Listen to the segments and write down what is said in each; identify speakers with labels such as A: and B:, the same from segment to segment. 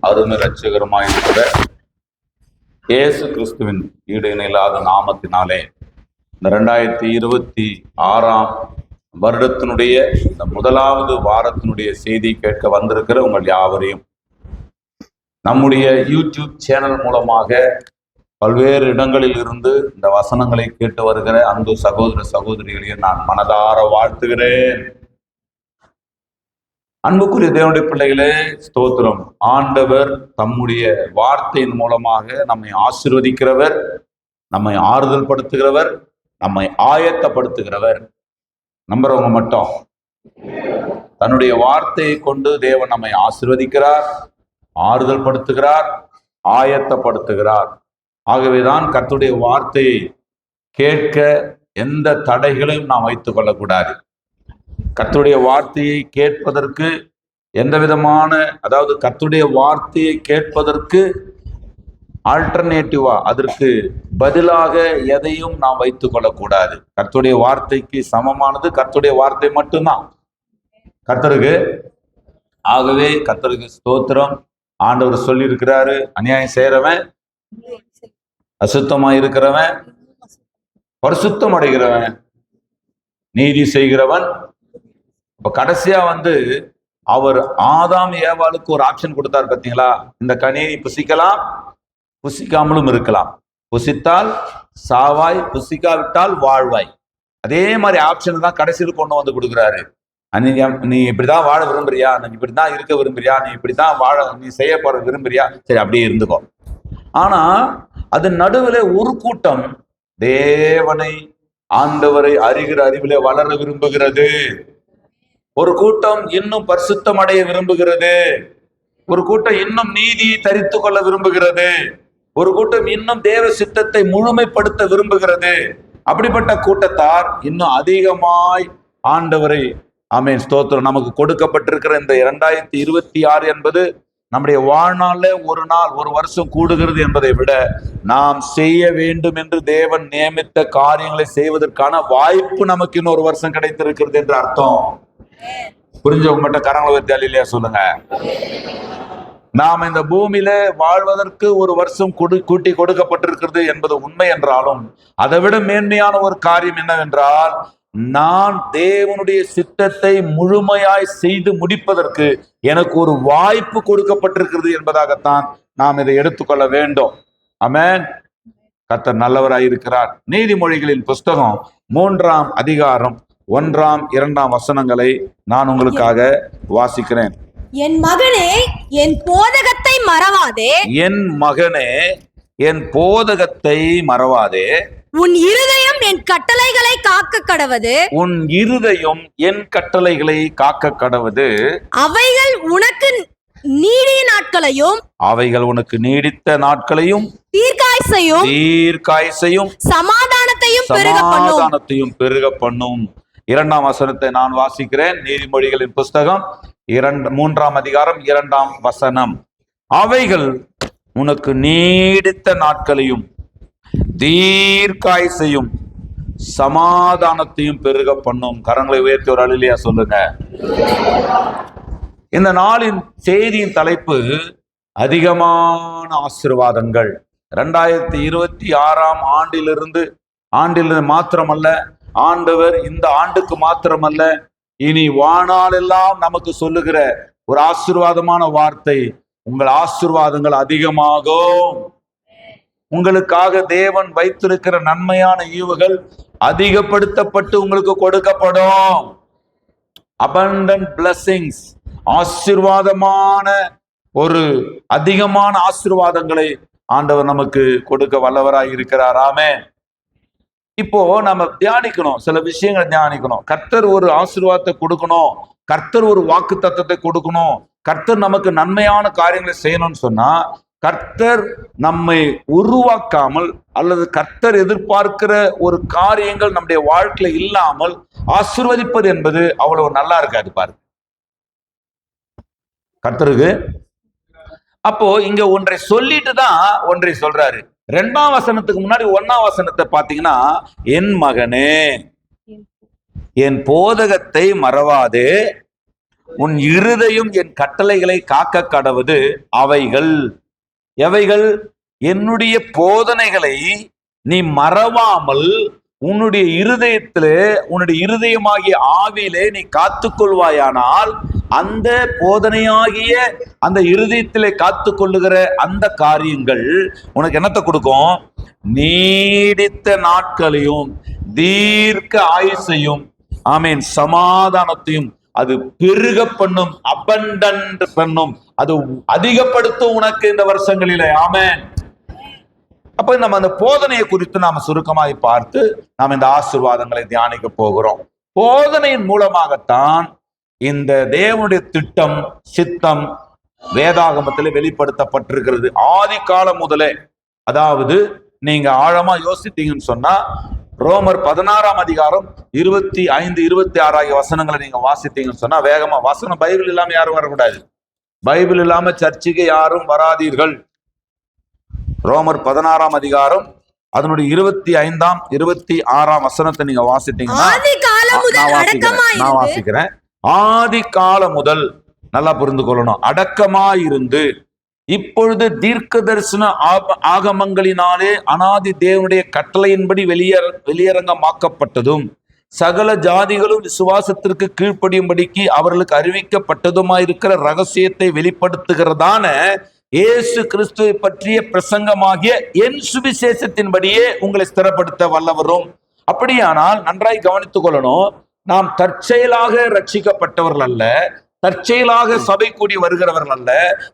A: அருமை இரட்சகருமாயிருக்கிற இயேசு கிறிஸ்துவின் ஈடு இணையில்லாத நாமத்தினாலே இந்த 2026 வருடத்தினுடைய இந்த முதலாவது வாரத்தினுடைய செய்தி கேட்க வந்திருக்கிற உங்கள் யாவரையும் நம்முடைய யூடியூப் சேனல் மூலமாக பல்வேறு இடங்களில் இருந்து இந்த வசனங்களை கேட்டு வருகிற அன்பு சகோதர சகோதரிகளையும் நான் மனதார வாழ்த்துகிறேன். அன்புக்குரிய தேவனுடைய பிள்ளைகளே, ஸ்தோத்திரம். ஆண்டவர் தம்முடைய வார்த்தையின் மூலமாக நம்மை ஆசீர்வதிக்கிறவர், நம்மை ஆறுதல் படுத்துகிறவர், நம்மை ஆயத்தப்படுத்துகிறவர். நம்புறவங்க மட்டும் தன்னுடைய வார்த்தையை கொண்டு தேவன் நம்மை ஆசீர்வதிக்கிறார், ஆறுதல் படுத்துகிறார், ஆயத்தப்படுத்துகிறார். ஆகவேதான் கர்த்தருடைய வார்த்தையை கேட்க எந்த தடைகளையும் நாம் வைத்துக் கொள்ளக்கூடாது. கர்த்தருடைய வார்த்தையை கேட்பதற்கு எந்த விதமான, அதாவது கர்த்தருடைய வார்த்தையை கேட்பதற்கு ஆல்டர்னேட்டிவா, அதற்கு பதிலாக எதையும் நாம் வைத்துக் கொள்ளக்கூடாது. கர்த்தருடைய வார்த்தைக்கு சமமானது கர்த்தருடைய வார்த்தை மட்டும்தான் கர்த்தருக்கு. ஆகவே கர்த்தருக்கு ஸ்தோத்திரம். ஆண்டவர் சொல்லி இருக்கிறாரு, அநியாயம் செய்யறவன், அசுத்தமா இருக்கிறவன் பரிசுத்தம் அடைகிறவன், நீதி செய்கிறவன். இப்ப கடைசியா அவர் ஆதாம் ஏவாளுக்கு ஒரு ஆப்ஷன் கொடுத்தார் பார்த்தீங்களா? இந்த கனியை புசிக்கலாம், புசிக்காமலும் இருக்கலாம். புசித்தால் சாவாய், புசிக்காவிட்டால் வாழ்வாய். அதே மாதிரி ஆப்ஷன் தான் கடைசியில் கொண்டு வந்து கொடுக்குறாரு. நீ இப்படிதான் வாழ விரும்புறியா, நீ இப்படிதான் இருக்க விரும்புறியா, நீ இப்படிதான் வாழ, நீ செய்ய போற விரும்புறியா, சரி அப்படியே இருந்துக்கோ. ஆனா அது நடுவில் ஒரு கூட்டம் தேவனை, ஆண்டவரை அறிகிற அறிவிலே வளர விரும்புகிறது. ஒரு கூட்டம் இன்னும் பரிசுத்தம் அடைய விரும்புகிறது. ஒரு கூட்டம் இன்னும் நீதியை தரித்து கொள்ள விரும்புகிறது. ஒரு கூட்டம் இன்னும் தேவ சித்தத்தை முழுமைப்படுத்த விரும்புகிறது. அப்படிப்பட்ட கூட்டத்தார் இன்னும் அதிகமாய் ஆண்டவரை, ஆமென், ஸ்தோத்திரம், நமக்கு கொடுக்கப்பட்டிருக்கிற இந்த 2026 என்பது நம்முடைய வாழ்நாள்ல ஒரு நாள், ஒரு வருஷம் கூடுகிறது என்பதை விட நாம் செய்ய வேண்டும் என்று தேவன் நியமித்த காரியங்களை செய்வதற்கான வாய்ப்பு நமக்கு இன்னொரு வருஷம் கிடைத்திருக்கிறது என்று அர்த்தம். புரிஞ்சவங்க மட்டும் கரங்களை வைத்து அல்லேலூயா சொல்லுங்க. நாம் இந்த பூமியில வாழ்வதற்கு ஒரு வருஷம் கூட்டி கொடுக்கப்பட்டிருக்கிறது என்பது உண்மை என்றாலும் அதை விட மேன்மையான ஒரு காரியம் என்னவென்றால், நான் தேவனுடைய சித்தத்தை முழுமையாய் செய்து முடிப்பதற்கு எனக்கு ஒரு வாய்ப்பு கொடுக்கப்பட்டிருக்கிறது என்பதாகத்தான் நாம் இதை எடுத்துக்கொள்ள வேண்டும். ஆமென். கர்த்தர் நல்லவராயிருக்கிறார். நீதிமொழிகளின் புஸ்தகம் 3ஆம் அதிகாரம் 1, 2 வசனங்களை நான் உங்களுக்காக வாசிக்கிறேன்.
B: என் மகனே, என் போதகத்தை மறவாதே.
A: என் மகனே, என் போதகத்தை மறவாதே.
B: உன் இருதயம் என் கட்டளைகளை காக்க கடவது.
A: உன் இருதயம் என் கட்டளைகளை காக்க கடவது.
B: அவைகள் உனக்கு நீடிய நாட்களையும்,
A: அவைகள் உனக்கு நீடித்த நாட்களையும், தீர்க்காயுசையும்
B: சமாதானத்தையும்
A: பெருக பண்ணும். 2ஆம் வசனத்தை நான் வாசிக்கிறேன். நீதிமொழிகளின் புஸ்தகம் 3ஆம் அதிகாரம் 2ஆம் வசனம். அவைகள் உனக்கு நீடித்த நாட்களையும், தீர்க்காயுசையும், சமாதானத்தையும் பெருக பண்ணும். கரங்களை உயர்த்தி ஒரு அல்லேலூயா சொல்லுங்க. இந்த நாளின் செய்தியின் தலைப்பு அதிகமான ஆசீர்வாதங்கள். 2026 ஆண்டிலிருந்து மாத்திரமல்ல, ஆண்டவர் இந்த ஆண்டுக்கு மாத்திரமல்ல, இனி வாழ்நாளெல்லாம் நமக்கு சொல்லுகிற ஒரு ஆசீர்வாதமான வார்த்தை, உங்கள் ஆசீர்வாதங்கள் அதிகமாகும். உங்களுக்காக தேவன் வைத்திருக்கிற நன்மையான ஈவுகள் அதிகப்படுத்தப்பட்டு உங்களுக்கு கொடுக்கப்படும். abundant blessings, ஆசீர்வாதமான ஒரு அதிகமான ஆசீர்வாதங்களை ஆண்டவர் நமக்கு கொடுக்க வல்லவராய் இருக்கிறார். ஆமென். இப்போ நம்ம தியானிக்கணும், சில விஷயங்களை தியானிக்கணும். கர்த்தர் ஒரு ஆசீர்வாதத்தை கொடுக்கணும், கர்த்தர் ஒரு வாக்கு தத்தத்தை கொடுக்கணும், கர்த்தர் நமக்கு நன்மையான காரியங்களை செய்யணும்னு சொன்னா, கர்த்தர் நம்மை உருவாக்காமல் அல்லது கர்த்தர் எதிர்பார்க்கிற ஒரு காரியங்கள் நம்முடைய வாழ்க்கையில இல்லாமல் ஆசீர்வதிப்பது என்பது அவ்வளவு நல்லா இருக்காது பாருங்க கர்த்தருக்கு. அப்போ இங்க ஒன்றை சொல்லிட்டு தான் ஒன்றை சொல்றாரு. 2ஆம் வசனத்துக்கு முன்னாடி 1ஆம் வசனத்தை பாத்தீங்கன்னா, என் மகனே, என் போதகத்தை மறவாதே, உன் இருதயம் என் கட்டளைகளை காக்க கடவுது. அவைகள் எவைகள்? என்னுடைய போதனைகளை நீ மறவாமல் உன்னுடைய இருதயத்திலே, உன்னுடைய இருதயமாகிய ஆவியிலே நீ காத்துக்கொள்வாயானால், அந்த போதனையாகிய அந்த இருதயத்திலே காத்துக்கொள்ளுகிற அந்த காரியங்கள் உனக்கு என்னத்தை கொடுக்கும்? நீடித்த நாட்களையும் தீர்க்க ஆயுசையும், ஆமீன், சமாதானத்தையும் அது பெருக பண்ணும், அபண்டன்ட் பண்ணும், அது அதிகப்படுத்தும் உனக்கு இந்த வருஷங்களிலே. ஆமென். அப்ப நம்ம அந்த போதனையை குறித்து நாம சுருக்கமாய் பார்த்து நாம் இந்த ஆசீர்வாதங்களை தியானிக்க போகிறோம். போதனையின் மூலமாகத்தான் இந்த தேவனுடைய திட்டம், சித்தம் வேதாகமத்தில் வெளிப்படுத்தப்பட்டிருக்கிறது. ஆதி காலம் முதலே. அதாவது நீங்க ஆழமா யோசித்தீங்கன்னு சொன்னா, ரோமர் 16ஆம் அதிகாரம் 25, 26 ஆகிய வசனங்களை நீங்க வாசித்தீங்கன்னு சொன்னா, வேகமா வசனம், பைபிள் இல்லாம யாரும் வரக்கூடாது. பைபிள் இல்லாம சர்ச்சுக்கு யாரும் வராதீர்கள். ரோமர் 16ஆம் அதிகாரம் அதனுடைய 25ஆம் 26ஆம் வசனத்தை நீங்க வாசித்தீங்கன்னா, நான் வாசிக்கிறேன். ஆதி காலம் முதல், நல்லா புரிந்து கொள்ளணும், அடக்கமாயிருந்து இப்பொழுது தீர்க்க தரிசன ஆகமங்களினாலே அனாதி தேவனுடைய கட்டளையின்படி வெளியரங்கமாக்கப்பட்டதும் சகல ஜாதிகளும் விசுவாசத்திற்கு கீழ்ப்படியும்படிக்கு அவர்களுக்கு அறிவிக்கப்பட்டதுமாயிருக்கிற ரகசியத்தை வெளிப்படுத்துகிறதான இயேசு கிறிஸ்துவை பற்றிய பிரசங்கமாகிய என் சுவிசேஷத்தின்படியே உங்களை ஸ்திரப்படுத்த வல்லவரும். அப்படியானால் நன்றாய் கவனித்துக் கொள்ளணும், நாம் தற்செயலாக ரட்சிக்கப்பட்டவர்கள் அல்ல, தற்செயலாக சபை கூடி வருகிறவர்கள் அல்ல,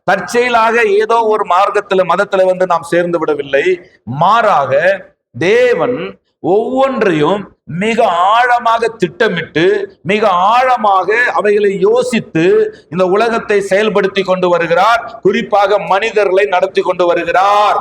A: தற்செயலாக ஏதோ ஒரு மார்க்கத்துல மதத்துல வந்து நாம் சேர்ந்து விடவில்லை. மாறாக தேவன் ஒவ்வொன்றையும் மிக ஆழமாக திட்டமிட்டு, மிக ஆழமாக அவைகளை யோசித்து இந்த உலகத்தை செயல்படுத்தி கொண்டு வருகிறார். குறிப்பாக மனிதர்களை நடத்தி கொண்டு வருகிறார்.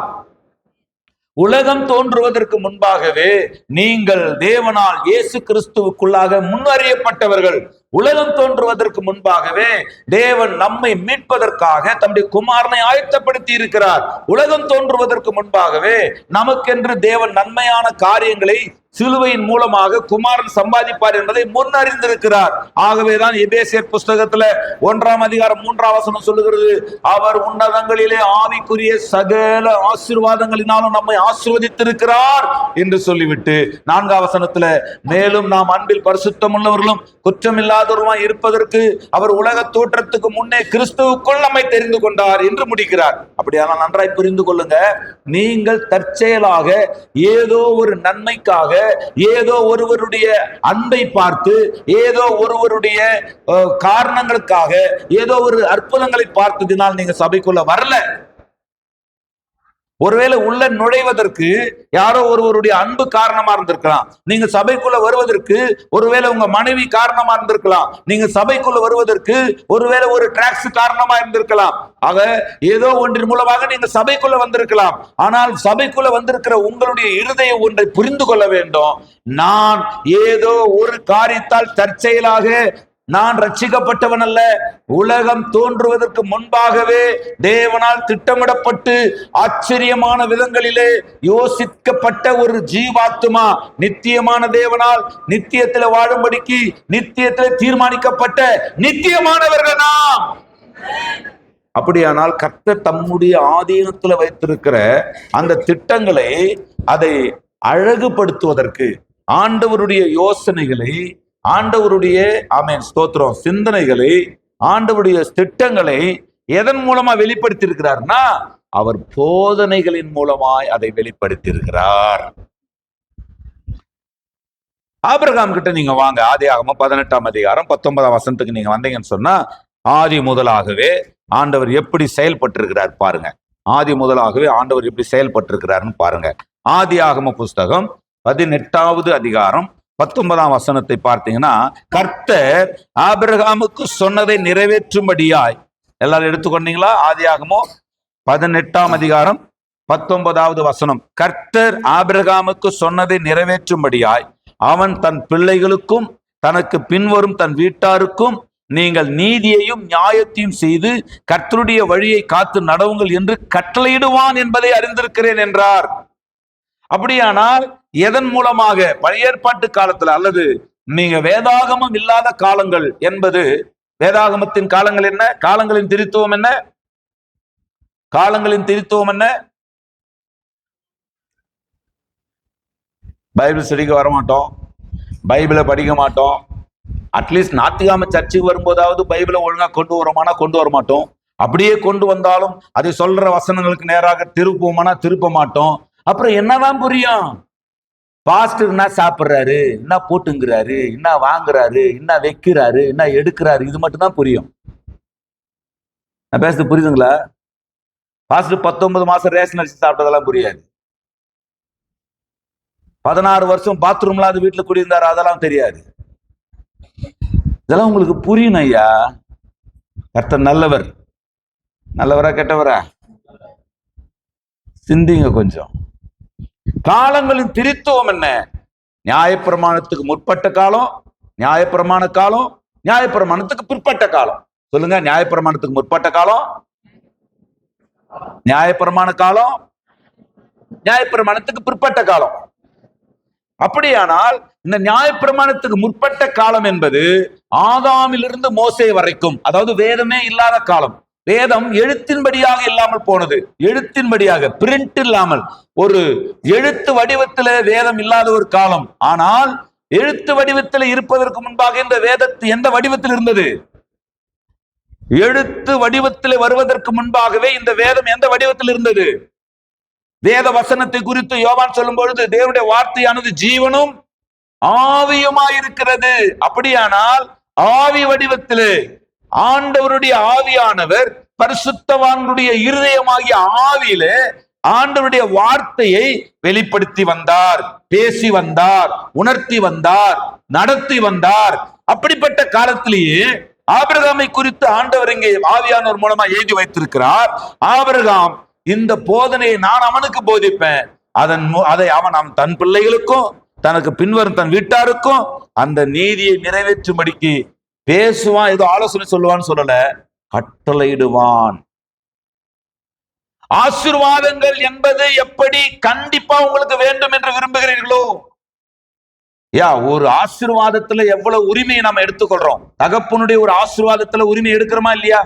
A: உலகம் தோன்றுவதற்கு முன்பாகவே நீங்கள் தேவனால் இயேசு கிறிஸ்துவுக்குள்ளாக முன்னறியப்பட்டவர்கள். உலகம் தோன்றுவதற்கு முன்பாகவே தேவன் நம்மை மீட்பதற்காக தம்முடைய குமாரனை ஆயத்தப்படுத்தி இருக்கிறார். உலகம் தோன்றுவதற்கு முன்பாகவே நமக்கென்று தேவன் நன்மையான காரியங்களை சிலுவையின் மூலமாக குமாரன் சம்பாதிப்பார் என்பதை முன்னறிந்திருக்கிறார். ஆகவேதான் எபேசியர் புஸ்தகத்துல 1ஆம் அதிகாரம் 3ஆம் வசனம் சொல்லுகிறது, அவர் உன்னதங்களிலே ஆவிக்குரிய சகல ஆசீர்வாதங்களினாலும் நம்மை ஆசீர்வதித்திருக்கிறார் என்று சொல்லிவிட்டு 4ஆம் வசனத்துல, மேலும் நாம் அன்பில் பரிசுத்தம் உள்ளவர்களும் குற்றமில்லாதவருமாய் இருப்பதற்கு அவர் உலக தோற்றத்துக்கு முன்னே கிறிஸ்துவுக்குள் நம்மை தெரிந்து கொண்டார் என்று முடிக்கிறார். அப்படியானால் நன்றாய் புரிந்து கொள்ளுங்க, நீங்கள் தற்செயலாக ஏதோ ஒரு நன்மைக்காக, ஏதோ ஒருவருடைய அன்பை பார்த்து, ஏதோ ஒருவருடைய காரணங்களுக்காக, ஏதோ ஒரு அற்புதங்களை பார்த்ததினால் நீங்க சபைக்குள்ள வரல. ஒருவேளை உள்ள நுழைவதற்கு யாரோ ஒருவருடைய அன்பு காரணமா இருந்திருக்கலாம். நீங்க சபைக்குள்ள வருவதற்கு ஒருவேளை உங்க மனைவி காரணமா இருந்திருக்கலாம். நீங்க சபைக்குள்ள வருவதற்கு ஒருவேளை ஒரு டிராக்ஸ் காரணமா இருந்திருக்கலாம். ஆக ஏதோ ஒன்றின் மூலமாக நீங்க சபைக்குள்ள வந்திருக்கலாம். ஆனால் சபைக்குள்ள வந்திருக்கிற உங்களுடைய இருதயம் ஒன்றை புரிந்து கொள்ள வேண்டும். நான் ஏதோ ஒரு காரியத்தால் தற்செயலாக நான் ரட்சிக்கப்பட்டவன் அல்ல. உலகம் தோன்றுவதற்கு முன்பாகவே தேவனால் திட்டமிடப்பட்டு ஆச்சரியமான விதங்களிலே யோசிக்கப்பட்ட ஒரு ஜீவாத்மா, நித்தியமான தேவனால் நித்தியத்தில் வாழும்படிக்கு நித்தியத்தில் தீர்மானிக்கப்பட்ட நித்தியமானவர்கள் நாம். அப்படியானால் கர்த்தர் தம்முடைய ஆதீனத்தில் வைத்திருக்கிற அந்த திட்டங்களை, அதை அழகுபடுத்துவதற்கு, ஆண்டவருடைய யோசனைகளை, ஆண்டவருடைய ஆமென் ஸ்தோத்திரம் சிந்தனைகளை, ஆண்டவருடைய திட்டங்களை எதன் மூலமா வெளிப்படுத்தி இருக்கிறார்னா, அவர் போதனைகளின் மூலமாய் அதை வெளிப்படுத்தி இருக்கிறார். ஆபிரகாம் கிட்ட நீங்க வாங்க, ஆதியாகமம் 18ஆம் அதிகாரம் 19ஆம் வசனத்துக்கு நீங்க வந்தீங்கன்னு சொன்னா, ஆதி முதலாகவே ஆண்டவர் எப்படி செயல்பட்டு இருக்கிறார் பாருங்க. ஆதி முதலாகவே ஆண்டவர் எப்படி செயல்பட்டு இருக்கிறார்னு பாருங்க. ஆதியாகம புஸ்தகம் 18வது அதிகாரம் 19ஆம் வசனத்தை பார்த்தீங்கன்னா, கர்த்தர் ஆபிரகாமுக்கு சொன்னதை நிறைவேற்றும்படியாய், எல்லாரும் எடுத்துக்கொண்டீங்களா? ஆதியாகமம் 18ஆம் அதிகாரம் 19வது வசனம். கர்த்தர் ஆபிரகாமுக்கு சொன்னதை நிறைவேற்றும்படியாய் அவன் தன் பிள்ளைகளுக்கும் தனக்கு பின்வரும் தன் வீட்டாருக்கும் நீங்கள் நீதியையும் நியாயத்தையும் செய்து கர்த்தருடைய வழியை காத்து நடவுங்கள் என்று கட்டளையிடுவான் என்பதை அறிந்திருக்கிறேன் என்றார். அப்படியானால் எதன் மூலமாக? பழைய ஏற்பாட்டு காலத்துல அல்லது நீங்க வேதாகமம் இல்லாத காலங்கள் என்பது வேதாகமத்தின் காலங்கள் என்ன? காலங்களின் திருத்துவம் என்ன? காலங்களின் திருத்துவம் என்ன? பைபிள் ஸ்டடிக்கு வரமாட்டோம், பைபிளை படிக்க மாட்டோம். அட்லீஸ்ட் ஞாயிற்றுக்கிழமை சர்ச்சுக்கு வரும்போதாவது பைபிளை ஒழுங்கா கொண்டு வரோமானா கொண்டு வர மாட்டோம். அப்படியே கொண்டு வந்தாலும் அதை சொல்ற வசனங்களுக்கு நேராக திருப்புவோமானா திருப்ப மாட்டோம். அப்புறம் என்னதான் புரியும்? பாஸ்டர் என்ன சாப்பிட்றாரு, என்ன போட்டுங்கிறாரு, என்ன வாங்குறாரு, என்ன வைக்கிறாரு, என்ன எடுக்கிறாரு, இது மட்டும் தான் புரியும். நான் பேசுறது புரியுதுங்களா? பாஸ்டர் 19 மாசம் ரேஷன் அரிசி சாப்பிட்டதெல்லாம் புரியாது. 16 வருஷம் பாத்ரூம்ல அது வீட்டுல குடியிருந்தாரு, அதெல்லாம் தெரியாது. இதெல்லாம் உங்களுக்கு புரியணும் ஐயா. கர்த்தர் நல்லவர். நல்லவரா கெட்டவரா? சிந்திங்க கொஞ்சம். காலங்களின் திருத்துவம் என்ன? நியாயப்பிரமாணத்துக்கு முற்பட்ட காலம், நியாயப்பிரமாண காலம், நியாயப்பிரமாணத்துக்கு பிற்பட்ட காலம். சொல்லுங்க. நியாயப்பிரமாணத்துக்கு முற்பட்ட காலம், நியாயப்பிரமாண காலம், நியாயப்பிரமாணத்துக்கு பிற்பட்ட காலம். அப்படியானால் இந்த நியாயப்பிரமாணத்துக்கு முற்பட்ட காலம் என்பது ஆதாமிலிருந்து மோசே வரைக்கும், அதாவது வேதமே இல்லாத காலம். வேதம் எழுத்தின்படியாக இல்லாமல் போனது. எழுத்தின்படியாக, பிரிண்ட் இல்லாமல், ஒரு எழுத்து வடிவத்திலே வேதம் இல்லாத ஒரு காலம். ஆனால் எழுத்து வடிவத்தில் இருப்பதற்கு முன்பாக இந்த வேதத்து எந்த வடிவத்தில் இருந்தது? எழுத்து வடிவத்தில் வருவதற்கு முன்பாகவே இந்த வேதம் எந்த வடிவத்தில் இருந்தது? வேத வசனத்தை குறித்து யோவான் சொல்லும் பொழுது தேவனுடைய வார்த்தையானது ஜீவனும் ஆவியுமாயிருக்கிறது. அப்படியானால் ஆவி வடிவத்திலே ஆண்டவருடைய ஆவியானவர் பரிசுத்தவான்களுடைய இருதயமாகிய ஆவியிலே ஆண்டவருடைய வார்த்தையை வெளிப்படுத்தி வந்தார், பேசி வந்தார், உணர்த்தி வந்தார், நடத்தி வந்தார். அப்படிப்பட்ட காலத்திலேயே ஆபிரகாமை குறித்து ஆண்டவர் இங்கே ஆவியானவர் மூலமா எழுதி வைத்திருக்கிறார். ஆபிரகாம் இந்த போதனையை நான் அவனுக்கு போதிப்பேன், அதை அவன் தன் பிள்ளைகளுக்கும் தனக்கு பின்வரும் தன் வீட்டாருக்கும் அந்த நீதியை நிறைவேற்றும்படிக்கு பேசுவான். ஏதோ ஆலோசனை சொல்லுவான்னு சொல்லல, கட்டளையிடுவான். ஆசீர்வாதங்கள் என்பது எப்படி கண்டிப்பா உங்களுக்கு வேண்டும் என்று விரும்புகிறீர்களோ, ஒரு ஆசீர்வாதத்துல எவ்வளவு உரிமையை நம்ம எடுத்துக்கொள்றோம். தகப்பனுடைய ஒரு ஆசீர்வாதத்துல உரிமை எடுக்கிறோமா இல்லையா?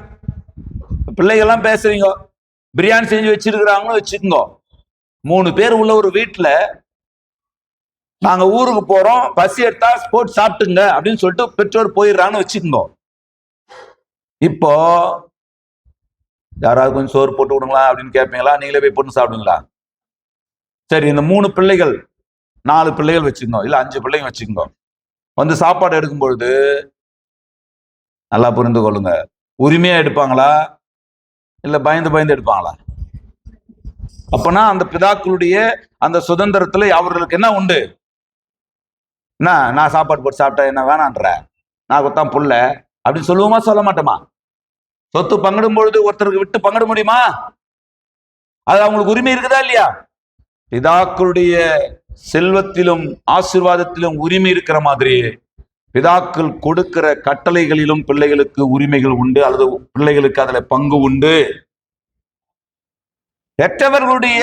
A: பிள்ளைகள் எல்லாம் பேசுறீங்க, பிரியாணி செஞ்சு வச்சிருக்கிறாங்கன்னு வச்சுக்கோங்க. 3 பேர் உள்ள ஒரு வீட்டுல நாங்க ஊருக்கு போறோம், பசி எடுத்தா போட்டு சாப்பிட்டுங்க அப்படின்னு சொல்லிட்டு பெற்றோர் போயிடுறாங்கன்னு வச்சுக்கோங்க. இப்போ யாராவது கொஞ்சம் சோறு போட்டு விடுங்களா அப்படின்னு கேட்பீங்களா? நீங்களே போய் போட்டு சாப்பிடுங்களா? சரி, இந்த 3 பிள்ளைகள் 4 பிள்ளைகள் வச்சுக்கோங்க, இல்ல 5 பிள்ளைங்க வச்சுக்கோங்க. வந்து சாப்பாடு எடுக்கும் பொழுது நல்லா புரிந்து கொள்ளுங்க, உரிமையா எடுப்பாங்களா இல்ல பயந்து பயந்து எடுப்பாங்களா? அப்பனா அந்த பிதாக்களுடைய அந்த சுதந்திரத்துல அவர்களுக்கு என்ன உண்டு? என்ன, நான் சாப்பாடு போட்டு சாப்பிட்டா என்ன வேணான்ற, நான் கொத்தான் புள்ள அப்படின்னு சொல்லுவோமா சொல்ல மாட்டோமா? சொத்து பங்கிடும் பொழுது ஒருத்தருக்கு விட்டு பங்கிட முடியுமா? அது அவங்களுக்கு உரிமை இருக்குதா இல்லையா? பிதாக்களுடைய செல்வத்திலும் ஆசீர்வாதத்திலும் உரிமை இருக்கிற மாதிரி பிதாக்கள் கொடுக்கிற கட்டளைகளிலும் பிள்ளைகளுக்கு உரிமைகள் உண்டு, அல்லது பிள்ளைகளுக்கு அதுல பங்கு உண்டு. பெற்றவர்களுடைய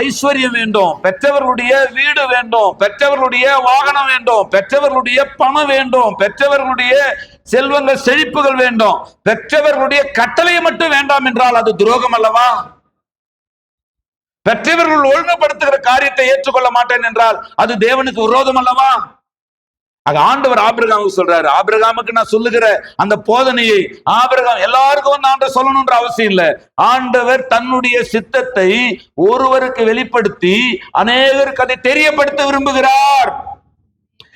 A: ஐஸ்வர்யம் வேண்டும், பெற்றவர்களுடைய வீடு வேண்டும், பெற்றவர்களுடைய வாகனம் வேண்டும், பெற்றவர்களுடைய பணம் வேண்டும், பெற்றவர்களுடைய செல்வங்கள் செழிப்புகள் வேண்டும். பெற்றவர்களுடைய கட்டளை மட்டும் வேண்டாம் என்றால் அது துரோகம் அல்லவா? பெற்றவர்கள் ஒழுங்குபடுத்துகிற காரியத்தை ஏற்றுக்கொள்ள மாட்டேன் என்றால் அது தேவனுக்கு விரோதம் அல்லவா? ஆண்டவர் ஆபிரகாமுக்கு சொல்றாரு, ஆபிரகாமுக்கு நான் சொல்லுகிற அந்த போதனையை ஆபிரகாம் எல்லாருக்கும் வந்து ஆண்டவர் சொல்லணும்ன்ற அவசியம் இல்லை. ஆண்டவர் தன்னுடைய சித்தத்தை ஒருவருக்கு வெளிப்படுத்தி அநேகருக்கு அதை தெரியப்படுத்த விரும்புகிறார்.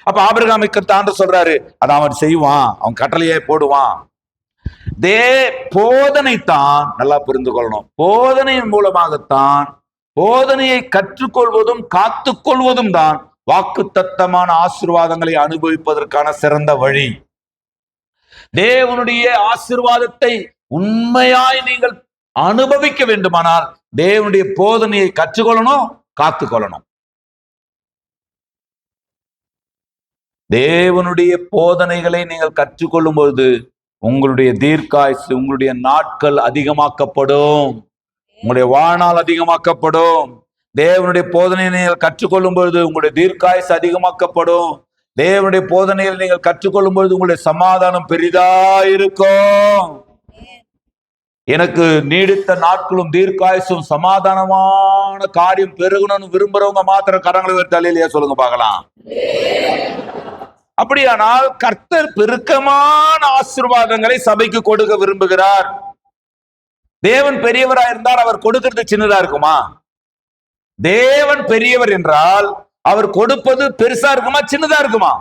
A: அப்ப ஆபிரகாமுக்கு ஆண்டவர் சொல்றாரு, அதை அவன் செய்வான், அவன் கட்டளையே போடுவான். போதனை தான் நல்லா புரிந்து கொள்ளணும். போதனையின் மூலமாகத்தான், போதனையை கற்றுக்கொள்வதும் காத்துக்கொள்வதும் தான் வாக்குத்தத்தமான ஆசீர்வாதங்களை அனுபவிப்பதற்கான சிறந்த வழி. தேவனுடைய ஆசீர்வாதத்தை உண்மையாய் நீங்கள் அனுபவிக்க வேண்டுமானால் தேவனுடைய போதனையை கற்றுக்கொள்ளணும், காத்துக்கொள்ளணும். தேவனுடைய போதனைகளை நீங்கள் கற்றுக்கொள்ளும் பொழுது உங்களுடைய தீர்க்காயுசு, உங்களுடைய நாட்கள் அதிகமாக்கப்படும், உங்களுடைய வாழ்நாள் அதிகமாக்கப்படும். தேவனுடைய போதனையை நீங்கள் கற்றுக்கொள்ளும் பொழுது உங்களுடைய தீர்க்காயுசு அதிகமாக்கப்படும். தேவனுடைய போதனையில் நீங்கள் கற்றுக்கொள்ளும் பொழுது உங்களுடைய சமாதானம் பெரிதா இருக்கும். எனக்கு நீடித்த நாட்களும் தீர்க்காயுசும் சமாதானமான காரியம் பெருகணும்னு விரும்புறவங்க மாத்திரம் கரங்களை உயர்த்தாலே சொல்லுங்க பார்க்கலாம். அப்படியானால் கர்த்தர் பெருக்கமான ஆசீர்வாதங்களை சபைக்கு கொடுக்க விரும்புகிறார். தேவன் பெரியவரா இருந்தால் அவர் கொடுக்கிறது சின்னதா இருக்குமா? தேவன் பெரியவர் என்றால் அவர் கொடுப்பது பெருசா இருக்குமா சின்னதா இருக்குமா?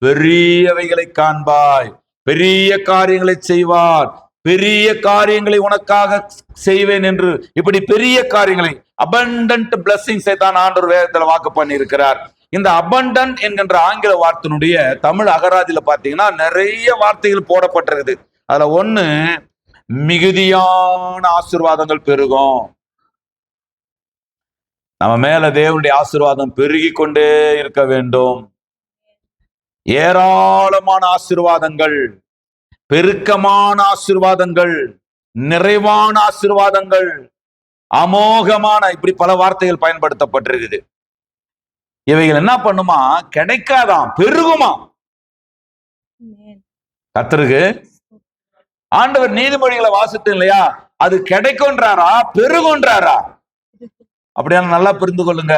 A: பெரியவைகளை காண்பாய், பெரிய காரியங்களை செய்வார், பெரிய காரியங்களை உனக்காக செய்வேன் என்று இப்படி பெரிய காரியங்களை abundant blessings தான் ஆண்டவர் வேதத்துல வாக்கு பண்ணி இருக்கிறார். இந்த abundant என்கின்ற ஆங்கில வார்த்தையினுடைய தமிழ் அகராதியில பாத்தீங்கன்னா நிறைய வார்த்தைகள் போடப்பட்டிருக்குது. அதுல ஒண்ணு மிகுதியான ஆசீர்வாதங்கள் பெருகும். நம்ம மேல தேவனுடைய ஆசீர்வாதம் பெருகி கொண்டே இருக்க வேண்டும். ஏராளமான ஆசீர்வாதங்கள், பெருக்கமான ஆசீர்வாதங்கள், நிறைவான ஆசீர்வாதங்கள், அமோகமான, இப்படி பல வார்த்தைகள் பயன்படுத்தப்பட்டிருக்குது. இவைகள் என்ன பண்ணுமா? கிடைக்காதான், பெருகுமா. கர்த்தருக்கு ஆண்டவர் நீதிமொழிகளை வாசித்து இல்லையா, அது கிடைக்கும்ன்றாரா பெருகுன்றாரா? அப்படியான நல்லா புரிந்து கொள்ளுங்க.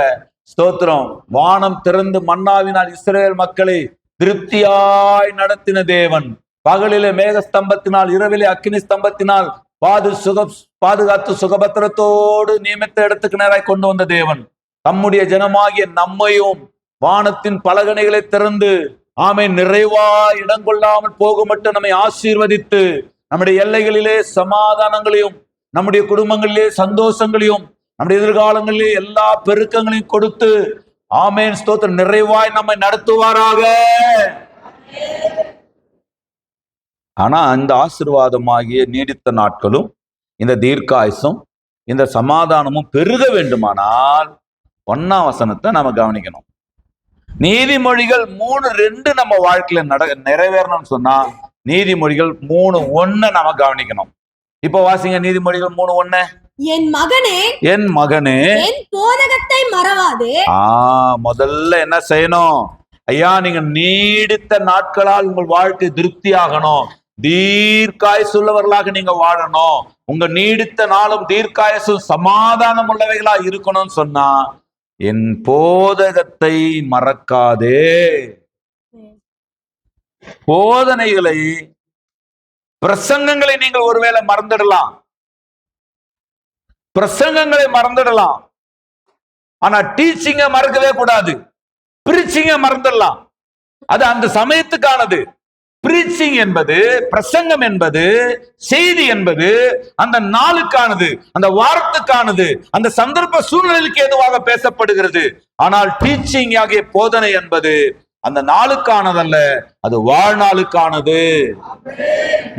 A: ஸ்தோத்திரம். வானம் திறந்து மன்னாவினால் இஸ்ரவேல் மக்களை திருப்தியாய் நடத்தின தேவன், பகலிலே மேக ஸ்தம்பத்தினால் இரவிலே அக்கினி ஸ்தம்பத்தினால் பாதுகாத்து சுகபத்திரத்தோடு நியமித்த இடத்துக்கு நேராய் கொண்டு வந்த தேவன், தம்முடைய ஜனமாகிய நம்மையும் வானத்தின் பலகணிகளை திறந்து ஆமென் நிறைவாய் இடம் கொள்ளாமல் போக மட்டும் நம்மை ஆசீர்வதித்து நம்முடைய எல்லைகளிலே சமாதானங்களையும் நம்முடைய குடும்பங்களிலே சந்தோஷங்களையும் நம்முடைய எதிர்காலங்களிலே எல்லா பெருக்கங்களையும் கொடுத்து ஆமென் ஸ்தோத்திரம் நிறைவாய் நம்மை நடத்துவாராக. ஆனா இந்த ஆசீர்வாதமாகிய நீடித்த நாட்களும் இந்த தீர்க்காயுசும் இந்த சமாதானமும் பெருக வேண்டுமானால் 1ஆம் வசனத்தை நம்ம கவனிக்கணும். நீதிமொழிகள் 3:2 நம்ம வாழ்க்கையில நிறைவேறணும்னு சொன்னா நீதிமொழிகள் 3:1 நம்ம கவனிக்கணும். இப்ப வாசிங்க நீதிமொழிகள் 3:1.
B: என் மகனே,
A: என் மகனே,
B: என் போதகத்தை மறவாதே.
A: முதல்ல என்ன செய்யணும்? ஐயா, நீங்க நீடித்த நாட்களால் உங்கள் வாழ்க்கை திருப்தி ஆகணும், தீர்க்காயுசுள்ளவர்களாக நீங்க வாழணும், உங்க நீடித்த நாளும் தீர்க்காயுசும் சமாதானம் உள்ளவைகளா இருக்கணும்னு சொன்னா என் போதகத்தை மறக்காதே. போதனைகளை, பிரசங்கங்களை நீங்கள் ஒருவேளை மறந்துடலாம், பிரசங்கங்களை மறந்துடலாம், ஆனா டீச்சிங்க மறக்கவே கூடாது. பிரீச்சிங்க மறந்துடலாம், அது அந்த சமயத்துக்கானது. பிரீச்சிங் என்பது, பிரசங்கம் என்பது, செய்தி என்பது அந்த நாளுக்கானது, அந்த வாரத்துக்கானது, அந்த சந்தர்ப்ப சூழ்நிலைக்கு ஏதுவாக பேசப்படுகிறது. ஆனால் டீச்சிங் ஆகிய போதனை என்பது அந்த நாளுக்கானதல்ல, அது வாழ்நாளுக்கானது.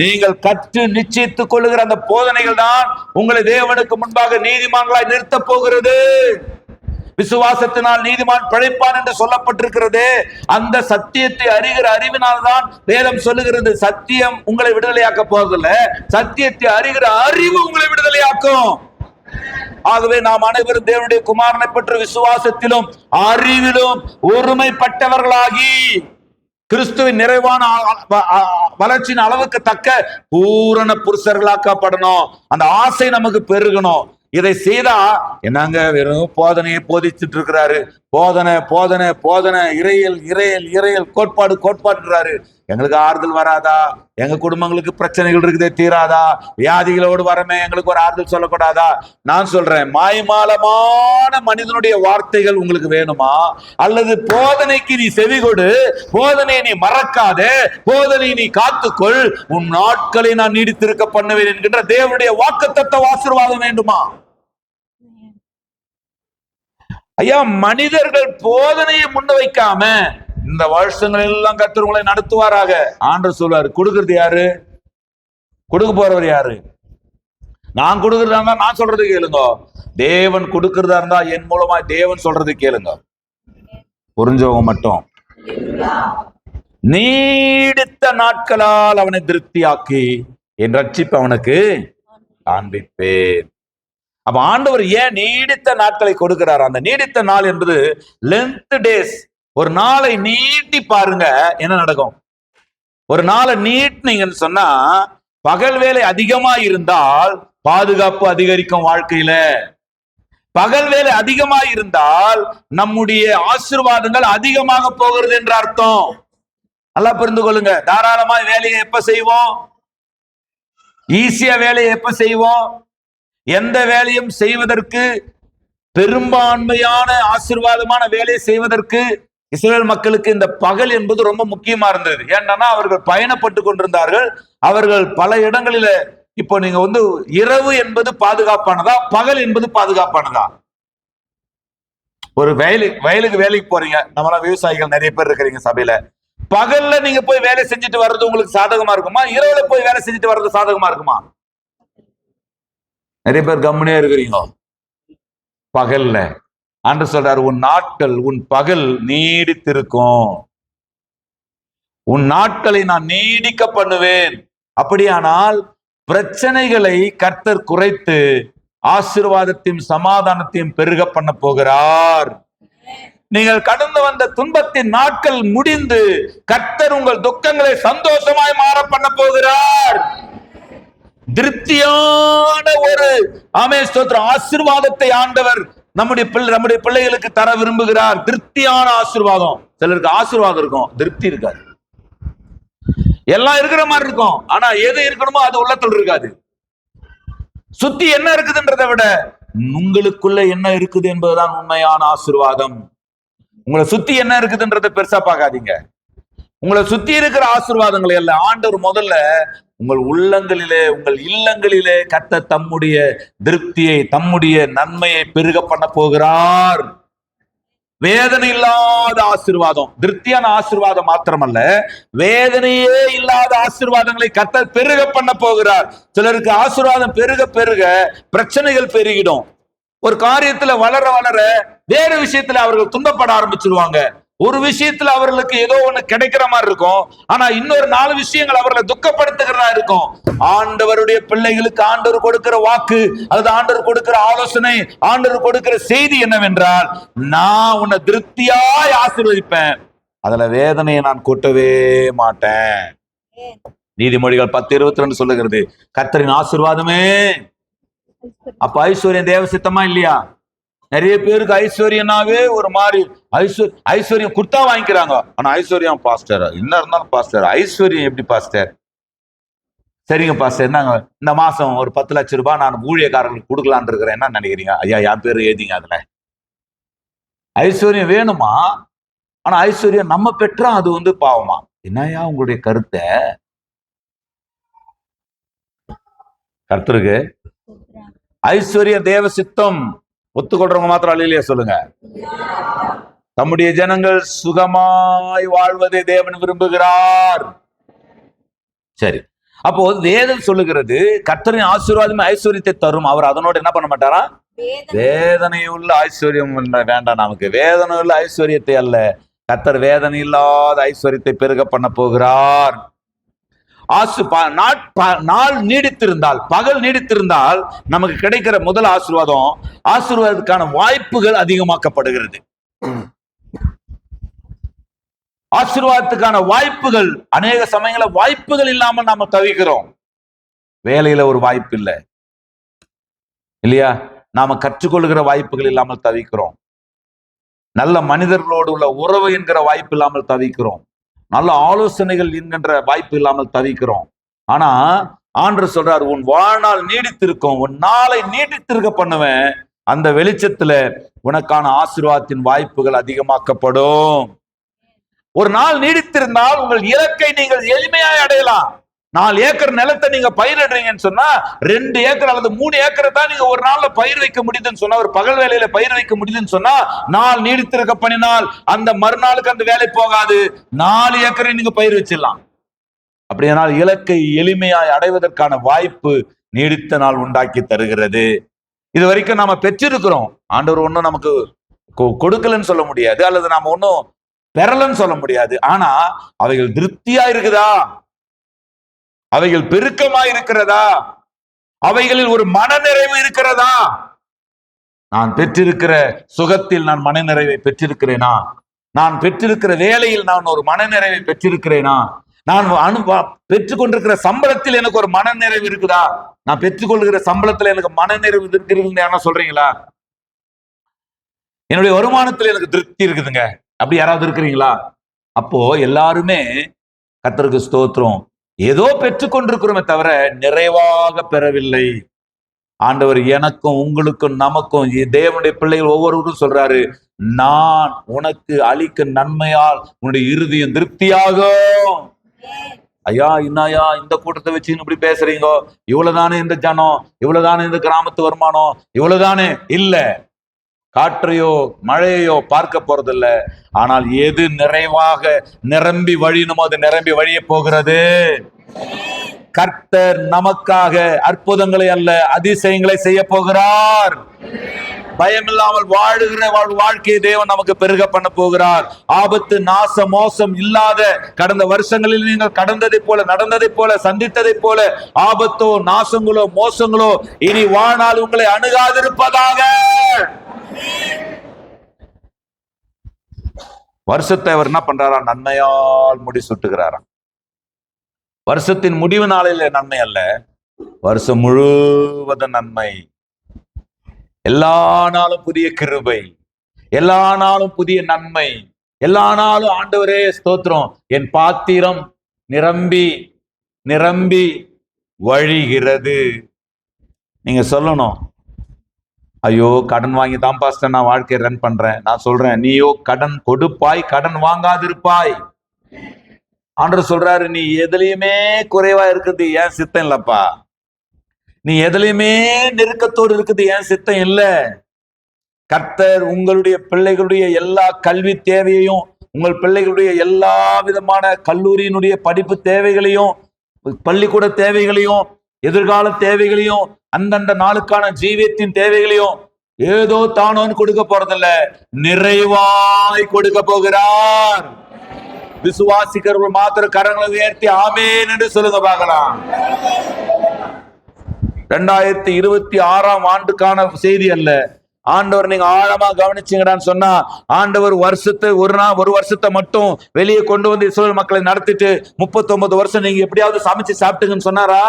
A: நீங்கள் கற்று நிச்சயித்துக் கொள்ளுகிற அந்த போதனைகள் தான் உங்களை தேவனுக்கு முன்பாக நீதிமான்களாய் நிறுத்த போகிறது. விசுவாசத்தினால் நீதிமான் பிழைப்பான் என்று சொல்லப்பட்டிருக்கிறது. அந்த சத்தியத்தை அறிகிற அறிவினால்தான் வேதம் சொல்லுகிறது, சத்தியம் உங்களை விடுதலையாக்க போவதில்ல, சத்தியத்தை அறிகிற அறிவு உங்களை விடுதலையாக்கும். ஆகவே நாம் அனைவரும் தேவனுடைய குமாரனை பற்றி விசுவாசத்திலும் அறிவிலும் ஒருமைப்பட்டவர்களாகி கிறிஸ்துவின் நிறைவான வளர்ச்சியின் அளவுக்கு தக்க பூரண புருஷர்களாக்கப்படணும். அந்த ஆசை நமக்கு பெருகணும். இதை செய்தா என்னங்க வெறும் போதனையை போதிச்சுட்டு இருக்கிறாரு, போதனை போதனை போதனை, இறையல் இறையல் இறையல், கோட்பாடு கோட்பாடுன்றாரு. எங்களுக்கு ஆறுதல் வராதா? எங்க குடும்பங்களுக்கு பிரச்சனைகள் இருக்குதே தீராதா? வியாதிகளோடு வரமே, எங்களுக்கு ஒரு ஆறுதல் சொல்லக்கூடாதா? நான் சொல்றேன், மாய்மாலமான மனிதனுடைய வார்த்தைகள் உங்களுக்கு வேணுமா? அல்லது போதனைக்கு நீ செவி கொடு, போதனையை நீ மறக்காதே, போதனையை நீ காத்துக்கொள், உன் நாட்களை நான் நீடித்திருக்க பண்ணுவேன் என்கின்ற தேவனுடைய வாக்குத்தத்த ஆசீர்வாதம் வேண்டுமா? ஐயா, மனிதர்கள் போதனையை முன்ன வைக்காம இந்த வருஷங்கள் எல்லாம் கர்த்தர் உங்களை நடத்துவாராக. ஆண்டவர் சொல்வாரு. கொடுக்கிறது யாரு? கொடுக்க போறவர் யாரு? நான் கொடுக்கறதா இருந்தா நான் சொல்றது கேளுங்க, தேவன் கொடுக்கறதா இருந்தா என் மூலமா தேவன் சொல்றது கேளுங்க. புரிஞ்சவங்க மட்டும். நீடித்த நாட்களால் அவனை திருப்தியாக்கி என் ரட்சிப்பு அவனுக்கு காண்பிப்பேன். அப்ப ஆண்டவர் ஏன் நீடித்த நாட்களை கொடுக்கிறார்? அந்த நீடித்த நாள் என்பது லென்த் டேஸ், ஒரு நாளை நீட்டி பாருங்க, என்ன நடக்கும்? ஒரு நாளை நீட்டினீங்கன்னு சொன்னா, பகல் வேலை அதிகமா இருந்தால் பாதுகாப்பு அதிகரிக்கும் வாழ்க்கையில. பகல் வேலை அதிகமா இருந்தால் நம்முடைய ஆசீர்வாதங்கள் அதிகமாக போகிறது என்ற அர்த்தம். நல்லா புரிந்து கொள்ளுங்க. தாராளமா வேலையை எப்ப செய்வோம்? ஈஸியா வேலையை எப்ப செய்வோம்? எந்த வேலையும் செய்வதற்கு, பெரும்பான்மையான ஆசீர்வாதமான வேலையை செய்வதற்கு இஸ்ரவேல் மக்களுக்கு இந்த பகல் என்பது ரொம்ப முக்கியமா இருந்தது. ஏன்னா அவர்கள் பயணப்பட்டு கொண்டிருந்தார்கள். அவர்கள் பல இடங்களில, இப்போ நீங்க இரவு என்பது பாதுகாப்பானதா, பகல் என்பது பாதுகாப்பானதா? ஒரு வயலுக்கு வேலைக்கு போறீங்க, நம்மளாம் விவசாயிகள் நிறைய பேர் இருக்கிறீங்க சபையில. பகல்ல நீங்க போய் வேலை செஞ்சுட்டு வர்றது உங்களுக்கு சாதகமா இருக்குமா? இரவுல போய் வேலை செஞ்சுட்டு வர்றது சாதகமா இருக்குமா? நிறைய பேர் கம்முனே இருக்கிறீங்க. பகல்ல ஆண்டவர் சொல்றாரு, உன் நாட்கள், உன் பகல் நீடித்திருக்கும், உன் நாட்களை நான் நீடிக்க பண்ணுவேன். அப்படியானால் பிரச்சனைகளை கர்த்தர் குறைத்து ஆசீர்வாதத்தையும் சமாதானத்தையும் பெருக பண்ண போகிறார். நீங்கள் கடந்து வந்த துன்பத்தின் நாட்கள் முடிந்து கர்த்தர் உங்கள் துக்கங்களை சந்தோஷமாய் மாற பண்ண போகிறார். திருப்தியான ஒரு ஆசீர்வாதத்தை ஆண்டவர் நம்முடைய பிள்ளைகளுக்கு தர விரும்புகிறார். திருப்தியான ஆசீர்வாதம். சிலருக்கு ஆசீர்வாதம் இருக்கும், திருப்தி இருக்காது. எல்லாம் இருக்கிற மாதிரி இருக்கும், ஆனா எது இருக்கணுமோ அது உள்ளத்தில் இருக்காது. சுத்தி என்ன இருக்குதுன்றதை விட உங்களுக்குள்ள என்ன இருக்குது என்பதுதான் உண்மையான ஆசீர்வாதம். உங்களை சுத்தி என்ன இருக்குதுன்றதை பெருசா பார்க்காதீங்க. உங்களை சுத்தி இருக்கிற ஆசீர்வாதங்களை அல்ல, ஆண்டவர் முதல்ல உங்கள் உள்ளங்களிலே, உங்கள் இல்லங்களிலே கர்த்தர் தம்முடைய திருப்தியை, தம்முடைய நன்மையை பெருக பண்ண போகிறார். வேதனை இல்லாத ஆசீர்வாதம், திருப்தியான ஆசீர்வாதம் மாத்திரமல்ல, வேதனையே இல்லாத ஆசீர்வாதங்களை கர்த்தர் பெருக பண்ண போகிறார். சிலருக்கு ஆசீர்வாதம் பெருக பெருக பிரச்சனைகள் பெருகிடும். ஒரு காரியத்துல வளர வளர வேறு விஷயத்துல அவர்கள் துன்பப்பட ஆரம்பிச்சிருவாங்க. ஒரு விஷயத்துல அவர்களுக்கு ஏதோ ஒண்ணு கிடைக்கிற மாதிரி இருக்கும், ஆனா இன்னொரு 4 விஷயங்கள் அவர்களை துக்கப்படுத்துகிறதா இருக்கும். ஆண்டவருடைய பிள்ளைகளுக்கு ஆண்டவர் கொடுக்கிற வாக்கு, அல்லது ஆண்டவர் கொடுக்கிற ஆலோசனை, ஆண்டவர் கொடுக்கிற செய்தி என்னவென்றால், நான் உன்னை திருப்தியாய் ஆசீர்வதிப்பேன், அதுல வேதனையை நான் கூட்டவே மாட்டேன். நீதிமொழிகள் 10:22 சொல்லுகிறது, கர்த்தரின் ஆசீர்வாதமே. அப்ப ஐஸ்வர்யம் தேவ சித்தமா இல்லையா? நிறைய பேருக்கு ஐஸ்வர்யனாவே ஒரு மாதிரி ஐஸ்வர்யம் குர்த்தா வாங்கிக்கிறாங்க. ஆனா ஐஸ்வர்யம் பாஸ்டர், என்ன இருந்தாலும் பாஸ்டர், ஐஸ்வர்யம் எப்படி பாஸ்டர்? சரிங்க பாஸ்டர், என்னங்க இந்த மாசம் ஒரு 10 லட்சம் ரூபாய் நான் ஊழியக்காரர்களுக்கு கொடுக்கலான் இருக்கிறேன், என்ன நினைக்கிறீங்க? ஐயா, என் பேரு எழுதிங்க அதுல. ஐஸ்வர்யம் வேணுமா? ஆனா ஐஸ்வர்யம் நம்ம பெற்றா அது பாவமா? என்னையா உங்களுடைய கருத்தை? கர்த்தருக்கு ஐஸ்வர்ய தேவ சித்தம். ஒத்துக்கொள்றவங்க மாத்திரம் அல்லையா சொல்லுங்க. தம்முடைய ஜனங்கள் சுகமாய் வாழ்வதை தேவன் விரும்புகிறார். சரி, அப்போ வேதம் சொல்லுகிறது, கர்த்தரின் ஆசீர்வாதமே ஐஸ்வர்யத்தை தரும். அவர் அதனோடு என்ன பண்ண மாட்டாரா? வேதனையுள்ள ஐஸ்வர்யம் வேண்டாம் நமக்கு. வேதனையுள்ள ஐஸ்வர்யத்தை அல்ல, கர்த்தர் வேதனை இல்லாத ஐஸ்வர்யத்தை பெருக பண்ண போகிறார். நாள் நீடித்திருந்தால், பகல் நீடித்திருந்தால் நமக்கு கிடைக்கிற முதல் ஆசீர்வாதத்துக்கான வாய்ப்புகள் அதிகமாக்கப்படுகிறது. ஆசீர்வாதத்துக்கான வாய்ப்புகள், அநேக சமயங்கள வாய்ப்புகள் இல்லாமல் நாம தவிக்கிறோம். வேலையில ஒரு வாய்ப்பு இல்லை இல்லையா? நாம கற்றுக்கொள்கிற வாய்ப்புகள் இல்லாமல் தவிக்கிறோம். நல்ல மனிதர்களோடு உள்ள உறவு என்கிற வாய்ப்பு இல்லாமல் தவிக்கிறோம். நல்ல ஆலோசனைகள் என்கின்ற வாய்ப்பு இல்லாமல் தவிக்கிறோம். ஆனா ஆண்டவர் சொல்றார், உன் வாழ்நாள் நீடித்திருக்கும், உன் நாளை நீடித்திருக்க பண்ணுவேன். அந்த வெளிச்சத்துல உனக்கான ஆசீர்வாதத்தின் வாய்ப்புகள் அதிகமாக்கப்படும். ஒரு நாள் நீடித்திருந்தால் உங்கள் இலக்கை நீங்கள் எளிமையாய் அடையலாம். 4 ஏக்கர் நிலத்தை நீங்க பயிரிடுறீங்கன்னு சொன்னா 2 ஏக்கர் அல்லது 3 ஏக்கரை தான் நீங்க ஒரு நாள்ல பயிர் வைக்க முடியுதுன்னு சொன்னா, ஒரு பகல் வேலையில பயிர் வைக்க முடியுதுன்னு சொன்னா, நாள் நீடித்திருக்க பண்ணினால் அந்த மறுநாளுக்கு அந்த வேலை போகாது. 4 ஏக்கரை நீங்க பயிர் வச்சிடலாம். அப்படியானால் இலக்கை எளிமையாய் அடைவதற்கான வாய்ப்பு நீடித்த நாள் உண்டாக்கி தருகிறது. இது வரைக்கும் நாம பெற்றிருக்கிறோம். ஆண்டவர் ஒன்னும் நமக்கு கொடுக்கலன்னு சொல்ல முடியாது, அல்லது நாம ஒன்னும் பெறலன்னு சொல்ல முடியாது. ஆனா அவைகள் திருப்தியா இருக்குதா? அவைகள் பெருக்கமா இருக்கிறதா? அவைகளில் ஒரு மனநிறைவு இருக்கிறதா? நான் பெற்றிருக்கிற சுகத்தில் நான் மனநிறைவை பெற்றிருக்கிறேனா? நான் பெற்றிருக்கிற வேலையில் நான் ஒரு மனநிறைவை பெற்றிருக்கிறேனா? நான் பெற்றுக்கொண்டிருக்கிற சம்பளத்தில் எனக்கு ஒரு மனநிறைவு இருக்குதா? நான் பெற்றுக்கொள்கிற சம்பளத்தில் எனக்கு மனநிறைவு இருக்கிறது சொல்றீங்களா? என்னுடைய வருமானத்தில் எனக்கு திருப்தி இருக்குதுங்க, அப்படி யாராவது இருக்கிறீங்களா? அப்போ எல்லாருமே கர்த்தருக்கு ஸ்தோத்திரம், ஏதோ பெற்றுக்கொண்டிருக்கிறோமே தவிர நிறைவாக பெறவில்லை. ஆண்டவர் எனக்கும் உங்களுக்கும் நமக்கும் தேவனுடைய பிள்ளைகள் ஒவ்வொருவரும் சொல்றாரு, நான் உனக்கு அளிக்கும் நன்மையால் உன்னுடைய இருதயம் திருப்தியாகும். ஐயா இன்னாயா இந்த கூட்டத்தை வச்சு இப்படி பேசுறீங்க, இவ்வளவுதானே இந்த ஜனம், இவ்வளவுதானே இந்த கிராமத்து வருமானம், இவ்வளவுதானே? இல்ல, காற்றையோ மழையோ பார்க்க போறதில்ல. ஆனால் எது நிறைவாக நிரம்பி வழியணுமோ அது நிரம்பி வழிய போகிறது. கர்த்தர் நமக்காக அற்புதங்களை அல்ல அதிசயங்களை செய்ய போகிறார். பயமில்லாமல் வாழுகிற வாழ்க்கையை தேவன் நமக்கு பெருக பண்ண போகிறார். ஆபத்து நாசம் மோசம் இல்லாத கடந்த வருஷங்களில் நீங்கள் கடந்ததை போல நடந்ததை போல சந்தித்ததை போல ஆபத்தோ நாசங்களோ மோசங்களோ இனி வாழ்நாள் உங்களை அணுகாதிருப்பதாக. வருஷத்தை அவர் என்ன பண்றாரா? நன்மையால் முடி சுட்டுகிறாராம். வருஷத்தின் முடிவு நாளில நன்மை அல்ல, வருஷம் முழுவதும் நன்மை. எல்லா நாளும் புதிய கிருபை, எல்லா நாளும் புதிய நன்மை, எல்லா நாளும் ஆண்டவரே ஸ்தோத்திரம், என் பாத்திரம் நிரம்பி நிரம்பி வழிகிறது. நீங்க சொல்லணும், ஐயோ கடன் வாங்கி தான் பாஸ்டர் நான் வாழ்க்கையை ரன் பண்றேன். நான் சொல்றேன், நீயோ கடன் கொடுப்பாய் கடன் வாங்காதிருப்பாய். ஆண்டவர் சொல்றாரு, நீ எதுலயுமே குறைவா இருக்குது ஏன் சித்தம் இல்லப்பா, நீ எதுலயுமே நெருக்கத்தோடு இருக்குது ஏன் சித்தம் இல்ல. கர்த்தர் உங்களுடைய பிள்ளைகளுடைய எல்லா கல்வி தேவையையும், உங்கள் பிள்ளைகளுடைய எல்லா விதமான கல்லூரியினுடைய படிப்பு தேவைகளையும், பள்ளிக்கூட தேவைகளையும், எதிர்கால தேவைகளையும், அந்தந்த நாளுக்கான ஜீவியத்தின் தேவைகளையும் ஏதோ தானோன்னு கொடுக்க போறதில்ல, நிறைவாய் கொடுக்க போகிறார். விசுவாசிக்கிறவர்கள் மாத்திரம் கரங்களை உயர்த்தி ஆமென் என்று சொல்லுங்க பார்க்கலாம். 2026 ஆண்டுக்கான செய்தி அல்ல. ஆண்டவர் நீங்க ஆழமா கவனிச்சீங்கடான்னு சொன்னா, ஆண்டவர் வருஷத்தை ஒரு வருஷத்தை மட்டும் வெளியே கொண்டு வந்து இஸ்ரவேல் மக்களை நடத்திட்டு 39 வருஷம் நீங்க எப்படியாவது சமைச்சு சாப்பிட்டுங்கன்னு சொன்னாரா?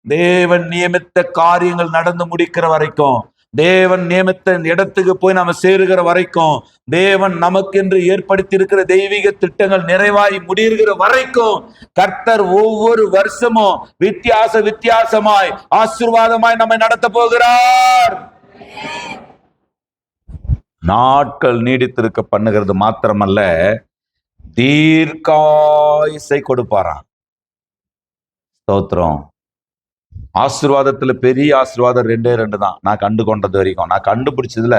A: தேவன் நியமித்த காரியங்கள் நடந்து முடிக்கிற வரைக்கும், தேவன் நியமித்த இடத்துக்கு போய் நாம சேருகிற வரைக்கும், தேவன் நமக்கென்று ஏற்படுத்தி இருக்கிற தெய்வீக திட்டங்கள் நிறைவாய் முடிகிற வரைக்கும் கர்த்தர் ஒவ்வொரு வருஷமும் வித்தியாசமாய் ஆசீர்வாதமாய் நம்மை நடத்த போகிறார். நாட்கள் நீடித்திருக்க பண்ணுகிறது மாத்திரமல்ல, தீர்க்காயுசை கொடுப்பாராம். ஸ்தோத்திரம். ஆசீர்வாதத்துல பெரிய ஆசீர்வாதம் 2 தான் நான் கண்டு கொண்டது வரைக்கும். நான் கண்டுபிடிச்சதுல,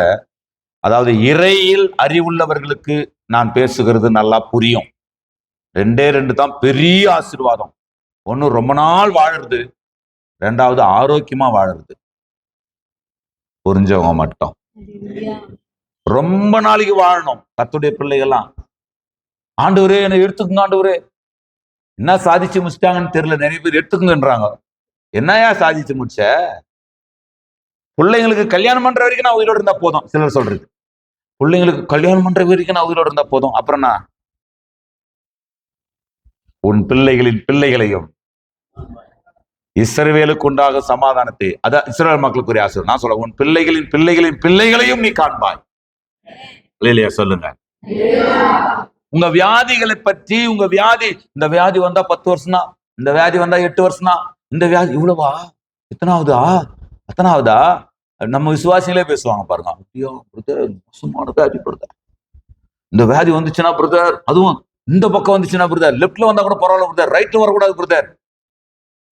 A: அதாவது இறையில் அறிவுள்ளவர்களுக்கு நான் பேசுகிறது நல்லா புரியும். 2 தான் பெரிய ஆசீர்வாதம். ஒண்ணு ரொம்ப நாள் வாழறது, 2வது ஆரோக்கியமா வாழறது. புரிஞ்சவங்க மட்டும். ரொம்ப நாளைக்கு வாழணும் கர்த்தருடைய பிள்ளைகள்லாம். ஆண்டவரே என்னை எடுத்துக்குங்க, ஆண்டவரே என்ன சாதிச்சு முடிச்சிட்டாங்கன்னு தெரியல, நிறைய பேர் எடுத்துக்குங்கன்றாங்க. என்னையா சாதிச்சு முடிச்ச? பிள்ளைங்களுக்கு கல்யாணம் பண்ற வரைக்கும் நான் உயிரோடு இருந்தா போதும். சிலர் சொல்றது, பிள்ளைங்களுக்கு கல்யாணம் பண்ற வரைக்கும் நான் உயிரோடு இருந்தா போதும், அப்புறம் நான் உன் பிள்ளைகளின் பிள்ளைகளையும் இஸ்ரவேலுக்கு உண்டாக சமாதானத்தை, அதான் இஸ்ரவேல் மக்களுக்குரிய ஆசீர்வாதம். நான் சொல்ல, உன் பிள்ளைகளின் பிள்ளைகளின் பிள்ளைகளையும் நீ காண்பாய். இல்லையா? சொல்லுங்க. உங்க வியாதிகளை பற்றி, உங்க வியாதி, இந்த வியாதி வந்தா 10 வருஷம் தான், இந்த வியாதி வந்தா 8 வருஷம் தான், இந்த வியாதி இவ்வளவா, எத்தனாவதா, அத்தனாவதா, நம்ம விசுவாசிகளே பேசுவாங்க பாருங்க. ஐயோ பிரதர், மோசமான வியாதி பிரதர், இந்த வியாதி வந்துச்சுன்னா பிரதர், அதுவும் இந்த பக்கம் வந்துச்சுன்னா பிரதர், லெப்ட்ல வந்தா கூட பரவாயில்ல பிரதர், ரைட்ல வரக்கூடாது பிரதர்.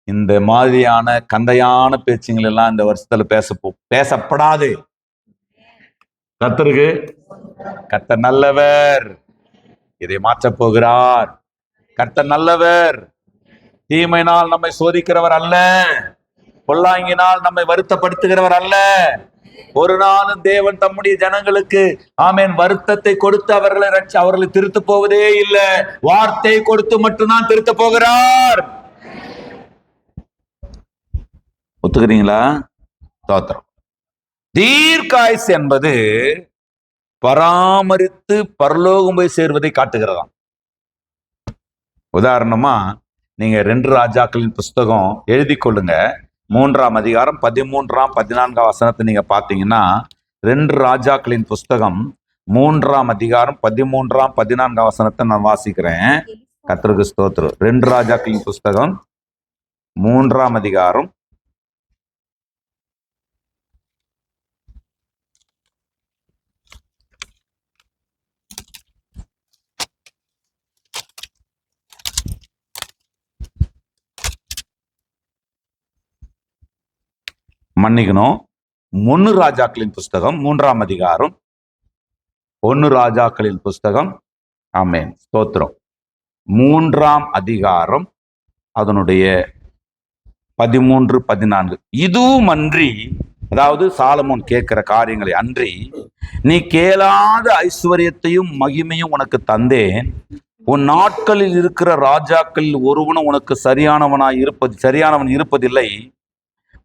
A: இந்த மாதிரியான கந்தையான பேச்சுங்கள் எல்லாம் இந்த வருஷத்துல பேசப்படாது. கர்த்தருக்கு, கர்த்தர் நல்லவர், இதை மாற்றப் போகிறார். கர்த்தர் நல்லவர், தீமையினால் நம்மை சோதிக்கிறவர் அல்ல, பொல்லாங்கினால் நம்மை வருத்தப்படுத்துகிறவர் அல்ல. ஒரு நாளும் தேவன் தம்முடைய ஜனங்களுக்கு ஆமென் வருத்தத்தை கொடுத்து அவர்களை திருத்த போவதே இல்லை. வார்த்தை கொடுத்து மட்டும்தான் திருத்த போகிறார். ஒத்துக்கிறீங்களா? தோத்திரம். தீர்க்காயுசு என்பது பராமரித்து பரலோகம் போய் சேர்வதை காட்டுகிறதாம். உதாரணமா நீங்க 2 ராஜாக்களின் புஸ்தகம் எழுதி கொள்ளுங்க. 3ஆம் அதிகாரம் 13ஆம் 14ஆம் வசனத்தை நீங்க பாத்தீங்கன்னா, 2 ராஜாக்களின் புஸ்தகம் 3ஆம் அதிகாரம் 13ஆம் 14ஆம் வசனத்தை நான் வாசிக்கிறேன். கர்த்தருக்கு ஸ்தோத்திரம். 2 ராஜாக்களின் புஸ்தகம் 3ஆம் அதிகாரம் மன்னிக்கணும் 1 ராஜாக்களின் புஸ்தகம் 3ஆம் அதிகாரம் 1 ராஜாக்களின் புஸ்தகம், ஆமென் ஸ்தோத்திரம், 3ஆம் அதிகாரம் அதனுடைய 13, 14. இதுவும் அன்றி, அதாவது சாலமோன் கேட்கிற காரியங்களை அன்றி, நீ கேளாத ஐஸ்வர்யத்தையும் மகிமையும் உனக்கு தந்தேன். உன் நாட்களில் இருக்கிற ராஜாக்களில் ஒருவனும் உனக்கு சரியானவன் இருப்பதில்லை.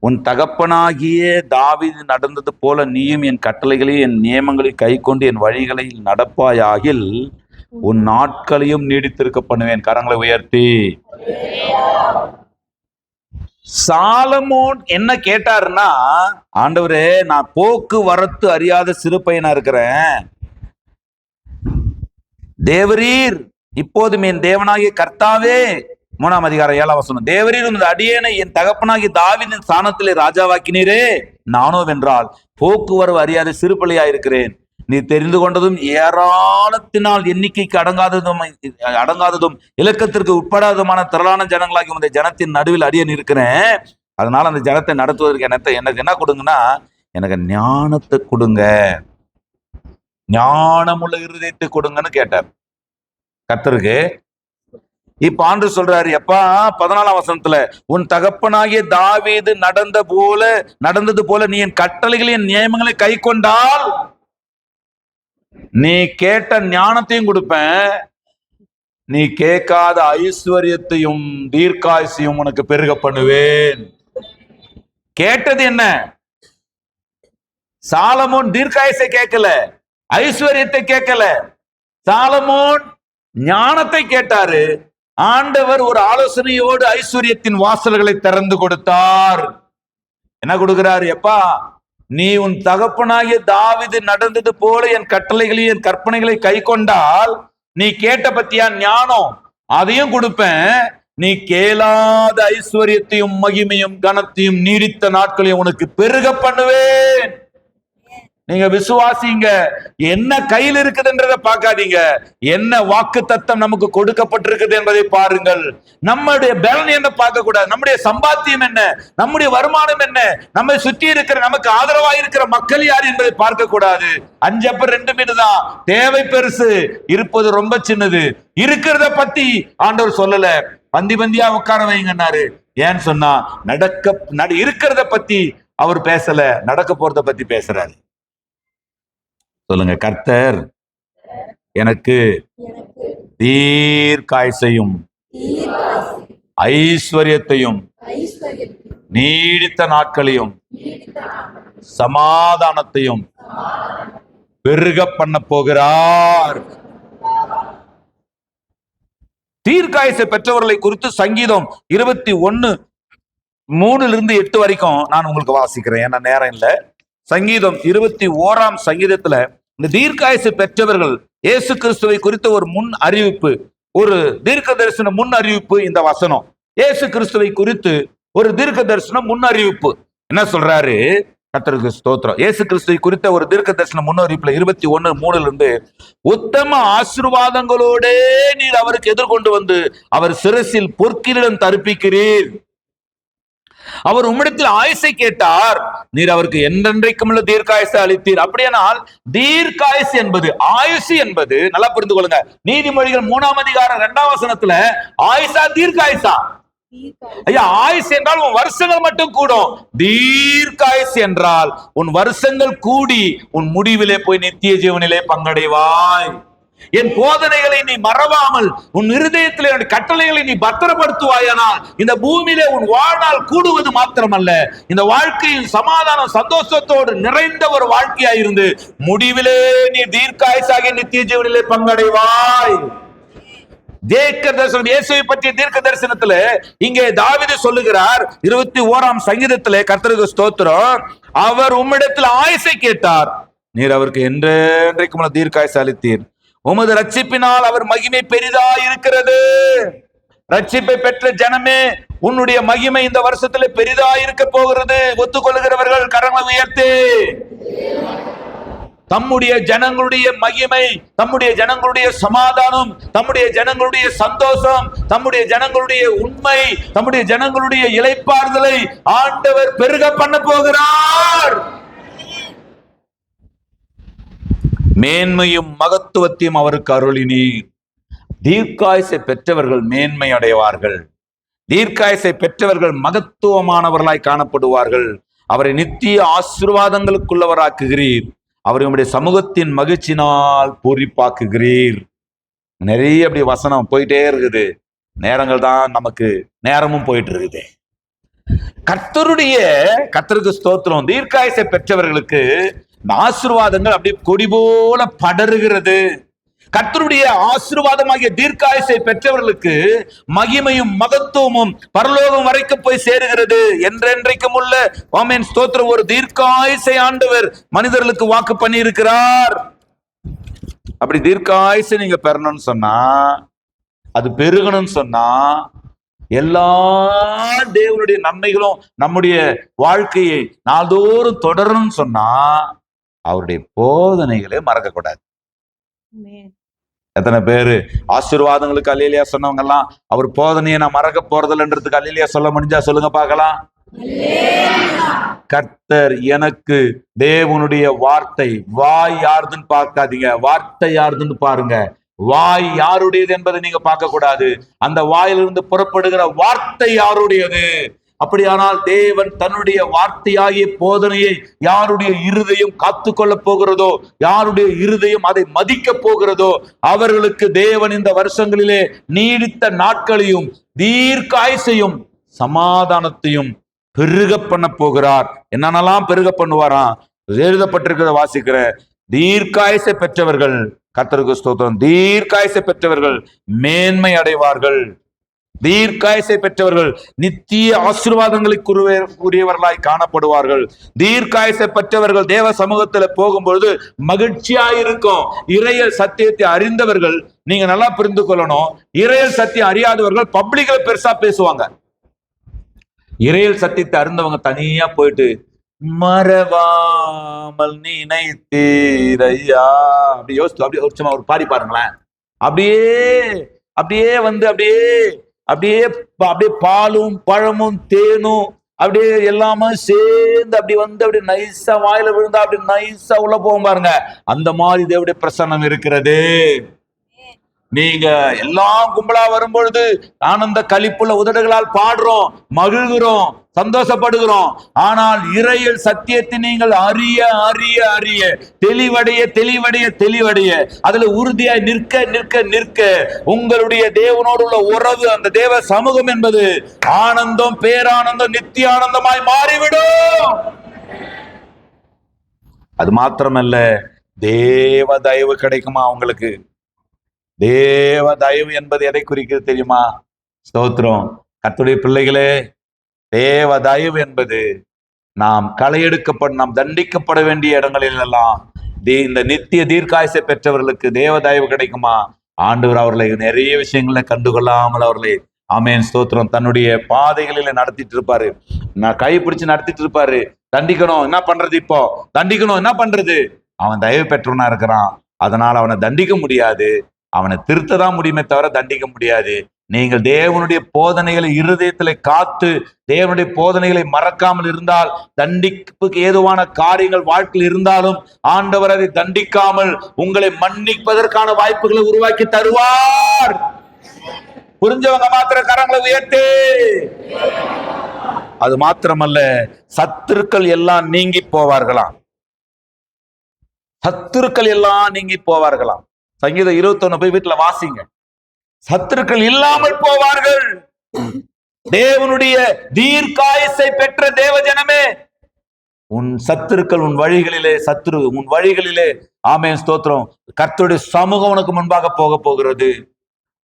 A: உன் தகப்பனாகிய தாவீது நடந்தது போல நீயும் என் கட்டளைகளையும் என் நியமங்களை கைக்கொண்டு என் வழிகளில் நடப்பாயாகில் உன் நாட்களையும் நீடித்திருக்க பண்ணுவேன். கரங்களை உயர்த்தி. சாலமோன் என்ன கேட்டாருன்னா, ஆண்டவரே, நான் போக்குவரத்து அறியாத சிறு பையனா இருக்கிறேன். தேவரீர் இப்போதும் என் தேவனாகிய கர்த்தாவே, 3ஆம் அதிகாரம் 7ஆம் வசனம், தேவரீர் உமது அடியேனை என் தகப்பனாகிய தாவீதின் ஸ்தானத்திலே ராஜாவாக்கினீரே. நானோ வென்றால் போக்குவரவு அறியாத சிறு பிள்ளையா இருக்கிறேன். நீ தெரிந்து கொண்டதும் ஏராளத்தினால் எண்ணிக்கைக்கு அடங்காததும் இலக்கத்திற்கு உட்படாததுமான திரளான ஜனங்களாகி உமது ஜனத்தின் நடுவில் அடியேன் இருக்கிறேன். அதனால அந்த ஜனத்தை நடத்துவதற்கு எனக்கு என்ன கொடுங்கன்னா, எனக்கு ஞானத்தை கொடுங்க, ஞானமுள்ள இருதயத்தை கொடுங்கன்னு கேட்டார் கர்த்தருக்கு. இப்ப ஆண்டு சொல்றாரு, எப்பா 14ஆம் வசனத்துல, உன் தகப்பனாகிய தாவீது நடந்தது போல நீ என் கட்டளைகளை என் நியமங்களை கை கொண்டால் நீ கேட்ட ஞானத்தையும் கொடுப்பேன், நீ கேட்காத ஐஸ்வர்யத்தையும் தீர்க்காயுசையும் உனக்கு பெருக பண்ணுவேன். கேட்டது என்ன? சாலமோன் தீர்க்காயுசை கேட்கல, ஐஸ்வர்யத்தை கேட்கல, சாலமோன் ஞானத்தை கேட்டாரு. ஆண்டவர் ஒரு ஆலோசனையோடு ஐஸ்வர்யத்தின் வாசல்களை திறந்து கொடுத்தார். என்ன கொடுக்கிறாரு? எப்பா, நீ உன் தகப்பனாகிய தாவீது நடந்தது போல என் கட்டளைகளையும் என் கற்பனைகளை கை கொண்டால் நீ கேட்ட பத்தியா ஞானம், அதையும் கொடுப்பேன். நீ கேளாத ஐஸ்வர்யத்தையும் மகிமையும் கனத்தையும் நீடித்த நாட்களையும் உனக்கு பெருக பண்ணுவேன். நீங்க விசுவாசிங்க. என்ன கையில் இருக்குதுன்றத பார்க்காதீங்க, என்ன வாக்கு தத்தம் நமக்கு கொடுக்கப்பட்டிருக்குது என்பதை பாருங்கள். நம்முடைய பலன் என்ன பார்க்க கூடாது, நம்முடைய சம்பாத்தியம் என்ன, நம்முடைய வருமானம் என்ன, நம்மை சுற்றி இருக்கிற நமக்கு ஆதரவாக இருக்கிற மக்கள் யார் என்பதை பார்க்க கூடாது. 5 அப்பம் 2 மீன் தான். தேவை பெருசு, இருப்பது ரொம்ப சின்னது. இருக்கிறத பத்தி ஆண்டவர் சொல்லல, பந்தியா உட்கார வைங்கன்னாரு. ஏன்னு சொன்னா, இருக்கிறத பத்தி அவர் பேசல, நடக்க போறத பத்தி பேசுறாரு. சொல்லுங்க, கர்த்தர் எனக்கு தீர்க்காயுசையும் ஐஸ்வர்யத்தையும் நீடித்த நாட்களையும் சமாதானத்தையும் பெருக பண்ண போகிறார். தீர்க்காயுசை பெற்றவர்களை குறித்து சங்கீதம் 21:3-8 வரைக்கும் நான் உங்களுக்கு வாசிக்கிறேன், ஏன்னா நேரம் இல்லை. சங்கீதம் 21ஆம் சங்கீதத்துல இந்த தீர்க்காயுசு பெற்றவர்கள் இயேசு கிறிஸ்துவை குறித்த ஒரு முன் அறிவிப்பு, ஒரு தீர்க்க தரிசன முன் அறிவிப்பு. இந்த வசனம் இயேசு கிறிஸ்துவை குறித்து ஒரு தீர்க்க தரிசன முன் அறிவிப்பு. என்ன சொல்றாரு? கர்த்தருக்கு ஸ்தோத்திரம். இயேசு கிறிஸ்துவை குறித்த ஒரு தீர்க்க தரிசன முன் அறிவிப்புல 21:3 உத்தம ஆசீர்வாதங்களோடே நீர் அவருக்கு எதிர்கொண்டு வந்து அவர் சிரசில் பொற்கிரீடம் தரிப்பிக்கிறீர். அவர் உம்மிடத்தில் ஆயுசை கேட்டார், நீர் அவருக்கு என்றென்றைக்கும் உள்ள தீர்க்காயுசை அளித்தீர். அப்படியானால் தீர்க்காயுசு என்பது, ஆயுசு என்பது, நல்லா புரிந்து கொள்ளுங்க. நீதிமொழிகள் 3ஆம் அதிகாரம் 2ஆம் வசனத்துல ஆயுசா தீர்க்காயுசா? ஐயா, ஆயுசு என்றால் உன் வருஷங்கள் மட்டும் கூடும், தீர்க்காயுசு என்றால் உன் வருஷங்கள் கூடி உன் முடிவிலே போய் நித்திய ஜீவனிலே பங்கடைவாய். என் போதனைகளை நீ மறவாமல் உன் இருதயத்திலே என் கட்டளைகளை நீ பத்திரப்படுத்துவாயானால் இந்த பூமியிலே உன் வாழ்நாள் கூடுவது மாத்திரமல்ல, இந்த வாழ்க்கையில் சமாதானம் சந்தோஷத்தோடு நிறைந்த ஒரு வாழ்க்கையாயிருந்து முடிவிலே நீ தீர்க்காயுசாகிய நித்திய ஜீவனிலே பங்கடைவாய். தீர்க்க தரிசனம், இயேசுவை பற்றிய தீர்க்க தரிசனத்துல இங்கே தாவீது சொல்லுகிறார் 21ஆம் சங்கீதத்திலே, கர்த்தருக்கு ஸ்தோத்திரம், அவர் உம்மிடத்தில் ஆயுசை கேட்டார், நீர் அவருக்கு என்றென்றைக்கும் தீர்க்காயுசு அளித்தீர், உமது ரட்சிப்பினால் அவர் மகிமை பெரிதா இருக்கிறது. ரட்சிப்பை பெற்ற ஜனமே, உன்னுடைய மகிமை இந்த வருஷத்துல பெரிதா இருக்க போகிறது. ஒத்துக்கொள்கிறவர்கள் கரங்களை உயர்த்து. தம்முடைய ஜனங்களுடைய மகிமை, தம்முடைய ஜனங்களுடைய சமாதானம், தம்முடைய ஜனங்களுடைய சந்தோஷம், தம்முடைய ஜனங்களுடைய உண்மை, தம்முடைய ஜனங்களுடைய இளைப்பாறுதலை ஆண்டவர் பெருக பண்ண போகிறார். மேன்மையும் மகத்துவத்தையும் அவருக்கு அருளினீர். தீர்க்காயுசை பெற்றவர்கள் மேன்மை அடைவார்கள். தீர்க்காயுசை பெற்றவர்கள் மகத்துவமானவர்களாய் காணப்படுவார்கள். அவரை நித்திய ஆசீர்வாதங்களுக்குள்ளவராக்குகிறீர். அவரை உம்முடைய சமூகத்தின் மகிழ்ச்சினால் பூரிப்பாக்குகிறீர். நிறைய அப்படி வசனம் போயிட்டே இருக்குது. நேரங்கள் தான் நமக்கு நேரமும் போயிட்டு இருக்குது. கர்த்தருக்கு ஸ்தோத்திரம். தீர்க்காயுசை பெற்றவர்களுக்கு இந்த ஆசீர்வாதங்கள் அப்படியே கொடி போல படருகிறது. கர்த்தருடைய ஆசீர்வாதமாகிய தீர்க்காயுசை பெற்றவர்களுக்கு மகிமையும் மகத்துவமும் பரலோகம் வரைக்கும் போய் சேருகிறது. என்றென்றைக்கும் உள்ள ஆமென் ஸ்தோத்திரம். ஒரு தீர்க்காயுசை ஆண்டவர் மனிதர்களுக்கு வாக்கு பண்ணி இருக்கிறார். அப்படி தீர்க்காயுசை நீங்க பெறணும்னு சொன்னா, அது பெருகணும்னு சொன்னா, எல்லா தேவனுடைய நன்மைகளும் நம்முடைய வாழ்க்கையை நாள்தோறும் தொடரணும்னு சொன்னா, அவருடைய போதனைகளை மறக்க கூடாது. எத்தனை பேரு ஆசீர்வாதங்களுக்கு அல்லேலூயா சொன்னவங்க எல்லாம் அவர் போதனையை நான் மறக்க போறதில்லைன்றதுக்கு அல்லேலூயா சொல்ல முடிஞ்சா சொல்லுங்க பார்க்கலாம். கர்த்தர் எனக்கு தேவனுடைய வார்த்தை, வாய் யாருதுன்னு பார்க்காதீங்க, வார்த்தை யாருதுன்னு பாருங்க. வாய் யாருடையது என்பதை நீங்க பார்க்க கூடாது, அந்த வாயிலிருந்து புறப்படுகிற வார்த்தை யாருடையது. அப்படியானால் தேவன் தன்னுடைய வார்த்தையாகிய போதனையை யாருடைய இருதயம் காத்து கொள்ள போகிறதோ, யாருடைய இருதயம் அதை மதிக்க போகிறதோ, அவர்களுக்கு தேவன் இந்த வருஷங்களிலே நீடித்த நாட்களையும் தீர்க்காயுசையும் சமாதானத்தையும் பெருக பண்ண போகிறார். என்னென்னலாம் பெருக பண்ணுவாராம் எழுதப்பட்டிருக்கிறத வாசிக்கிற. தீர்க்காயுசை பெற்றவர்கள், கர்த்தருக்கு ஸ்தோத்திரம், தீர்க்காயுசை பெற்றவர்கள் மேன்மை அடைவார்கள். தீர்க்காயுசை பெற்றவர்கள் நித்திய ஆசீர்வாதங்களுக்குரியவர்களாய் காணப்படுவார்கள். தீர்க்காயுசை பெற்றவர்கள் தேவ சமூகத்துல போகும்பொழுது மகிழ்ச்சியாயிருக்கும். இறையல் சத்தியத்தை அறிந்தவர்கள், நீங்க நல்லா புரிந்து கொள்ளணும், இறையல் சத்தியம் அறியாதவர்கள் பப்ளிக்ல பெருசா பேசுவாங்க. இறையல் சத்தியத்தை அறிந்தவங்க தனியா போயிட்டு மறவாமல் நினைத்தீரையா அப்படி யோசித்து அப்படியே ஒரு பாடி பாருங்களேன். அப்படியே அப்படியே வந்து அப்படியே அப்படியே அப்படியே பாலும் பழமும் தேனும் அப்படியே எல்லாமே சேர்ந்து அப்படி வந்து அப்படி நைஸா வாயில விழுந்தா அப்படி நைஸா உள்ள போகும் பாருங்க. அந்த மாதிரி தேவனுடைய பிரசன்னம் இருக்கிறது. நீங்க எல்லாம் கும்பலா வரும்பொழுது ஆனந்த களிப்புள்ள உதடுகளால் பாடுறோம், மகிழ்கிறோம், சந்தோஷப்படுகிறோம். ஆனால் இறையல் சத்தியத்தை நீங்கள் அறிய அறிய அறிய தெளிவடைய தெளிவடைய தெளிவடைய அதுல உறுதியாய் நிற்க நிற்க நிற்க உங்களுடைய தேவனோடு உள்ள உறவு, அந்த தேவ சமூகம் என்பது ஆனந்தம், பேரானந்தம், நித்திய ஆனந்தமாய் மாறிவிடும். அது மாத்திரமல்ல, தேவ தயவு கிடைக்குமா உங்களுக்கு? தேவ தயவு என்பது எதை குறிக்கிறது தெரியுமா? ஸ்தோத்திரம். கர்த்தருடைய பிள்ளைகளே, தேவ தயவு என்பது நாம் நாம் தண்டிக்கப்பட வேண்டிய இடங்களில் எல்லாம் இந்த நித்திய தீர்க்காயுசை பெற்றவர்களுக்கு தேவ தயவு கிடைக்குமா? ஆண்டவர் அவர்களை நிறைய விஷயங்களை கண்டுகொள்ளாமல் அவர்களை ஆமென் ஸ்தோத்திரம் தன்னுடைய பாதைகளில நடத்திட்டு இருப்பாரு. நான் கை பிடிச்சு நடத்திட்டு இருப்பாரு. தண்டிக்கணும், என்ன பண்றது? இப்போ தண்டிக்கணும், என்ன பண்றது? அவன் தயவு பெற்றவனா இருக்கிறான், அதனால அவனை தண்டிக்க முடியாது. அவனை திருத்ததான் முடியுமே தவிர தண்டிக்க முடியாது. நீங்கள் தேவனுடைய போதனைகளை இருதயத்திலே காத்து தேவனுடைய போதனைகளை மறக்காமல் இருந்தால், தண்டிப்புக்கு ஏதுவான காரியங்கள் வாழ்க்கையில் இருந்தாலும் ஆண்டவர் அதை தண்டிக்காமல் உங்களை மன்னிப்பதற்கான வாய்ப்புகளை உருவாக்கி தருவார். புரிஞ்சவங்க மாத்திர கரங்களை உயர்த்து. அது மாத்திரமல்ல, சத்துருக்கள் எல்லாம் நீங்கி போவார்களாம். சத்துருக்கள் எல்லாம் நீங்கி போவார்களாம். சங்கீதம் 21 போய் வீட்டுல வாசிங்க. சத்துருக்கள் இல்லாமல் போவார்கள். தேவனுடைய தீர்க்காயசை பெற்ற தேவ ஜனமே, உன் சத்துருக்கள் உன் வழிகளிலே உன் வழிகளிலே, ஆமென் ஸ்தோத்திரம், கர்த்தருடைய சமூகம் உனக்கு முன்பாக போக போகிறது.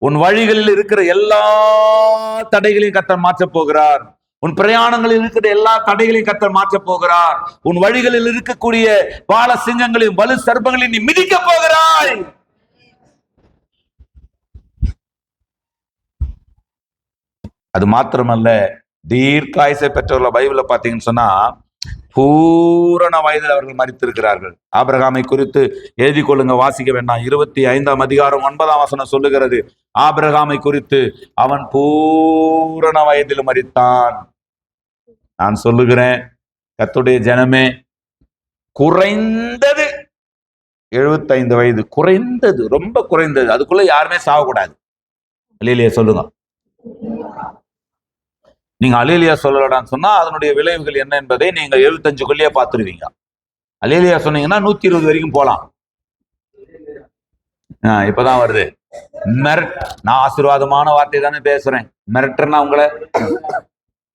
A: உன் வழிகளில் இருக்கிற எல்லா தடைகளையும் கர்த்தர் மாற்ற போகிறார். உன் பிரயாணங்களில் இருக்கிற எல்லா தடைகளையும் கர்த்தர் மாற்ற போகிறார். உன் வழிகளில் இருக்கக்கூடிய பால சிங்கங்களையும் வலு சர்ப்பங்களையும் நீ மிதிக்க போகிறாய். அது மாத்திரமல்ல, தீர்க்காயசை பெற்றவர்கள பைபிள்ல பாத்தீங்கன்னு சொன்னா பூரண வயதில் அவர்கள் மரித்திருக்கிறார்கள். ஆபிரகாமை குறித்து எழுதி கொள்ளுங்க, வாசிக்க வேண்டாம். 25ஆம் அதிகாரம் 9ஆம் வசனம் சொல்லுகிறது, ஆபிரகாமை குறித்து அவன் பூரண வயதில் மரித்தான். நான் சொல்லுகிறேன், கர்த்தருடைய ஜனமே, குறைந்தது 75 வயது, குறைந்தது, ரொம்ப குறைந்தது, அதுக்குள்ள யாருமே சாகக்கூடாது. அல்லேலூயா சொல்லுங்க. நீங்க அல்லேலூயா சொல்லலடான்னு சொன்னா அதனுடைய விளைவுகள் என்ன என்பதை நீங்க 75க்குள்ளேயே பார்த்துருவீங்க. அல்லேலூயா சொன்னீங்கன்னா 120 வரைக்கும் போலாம். இப்பதான் வருது நான் ஆசீர்வாதமான வார்த்தை தானே பேசுறேன். மிரட்டுறேன்னா உங்களை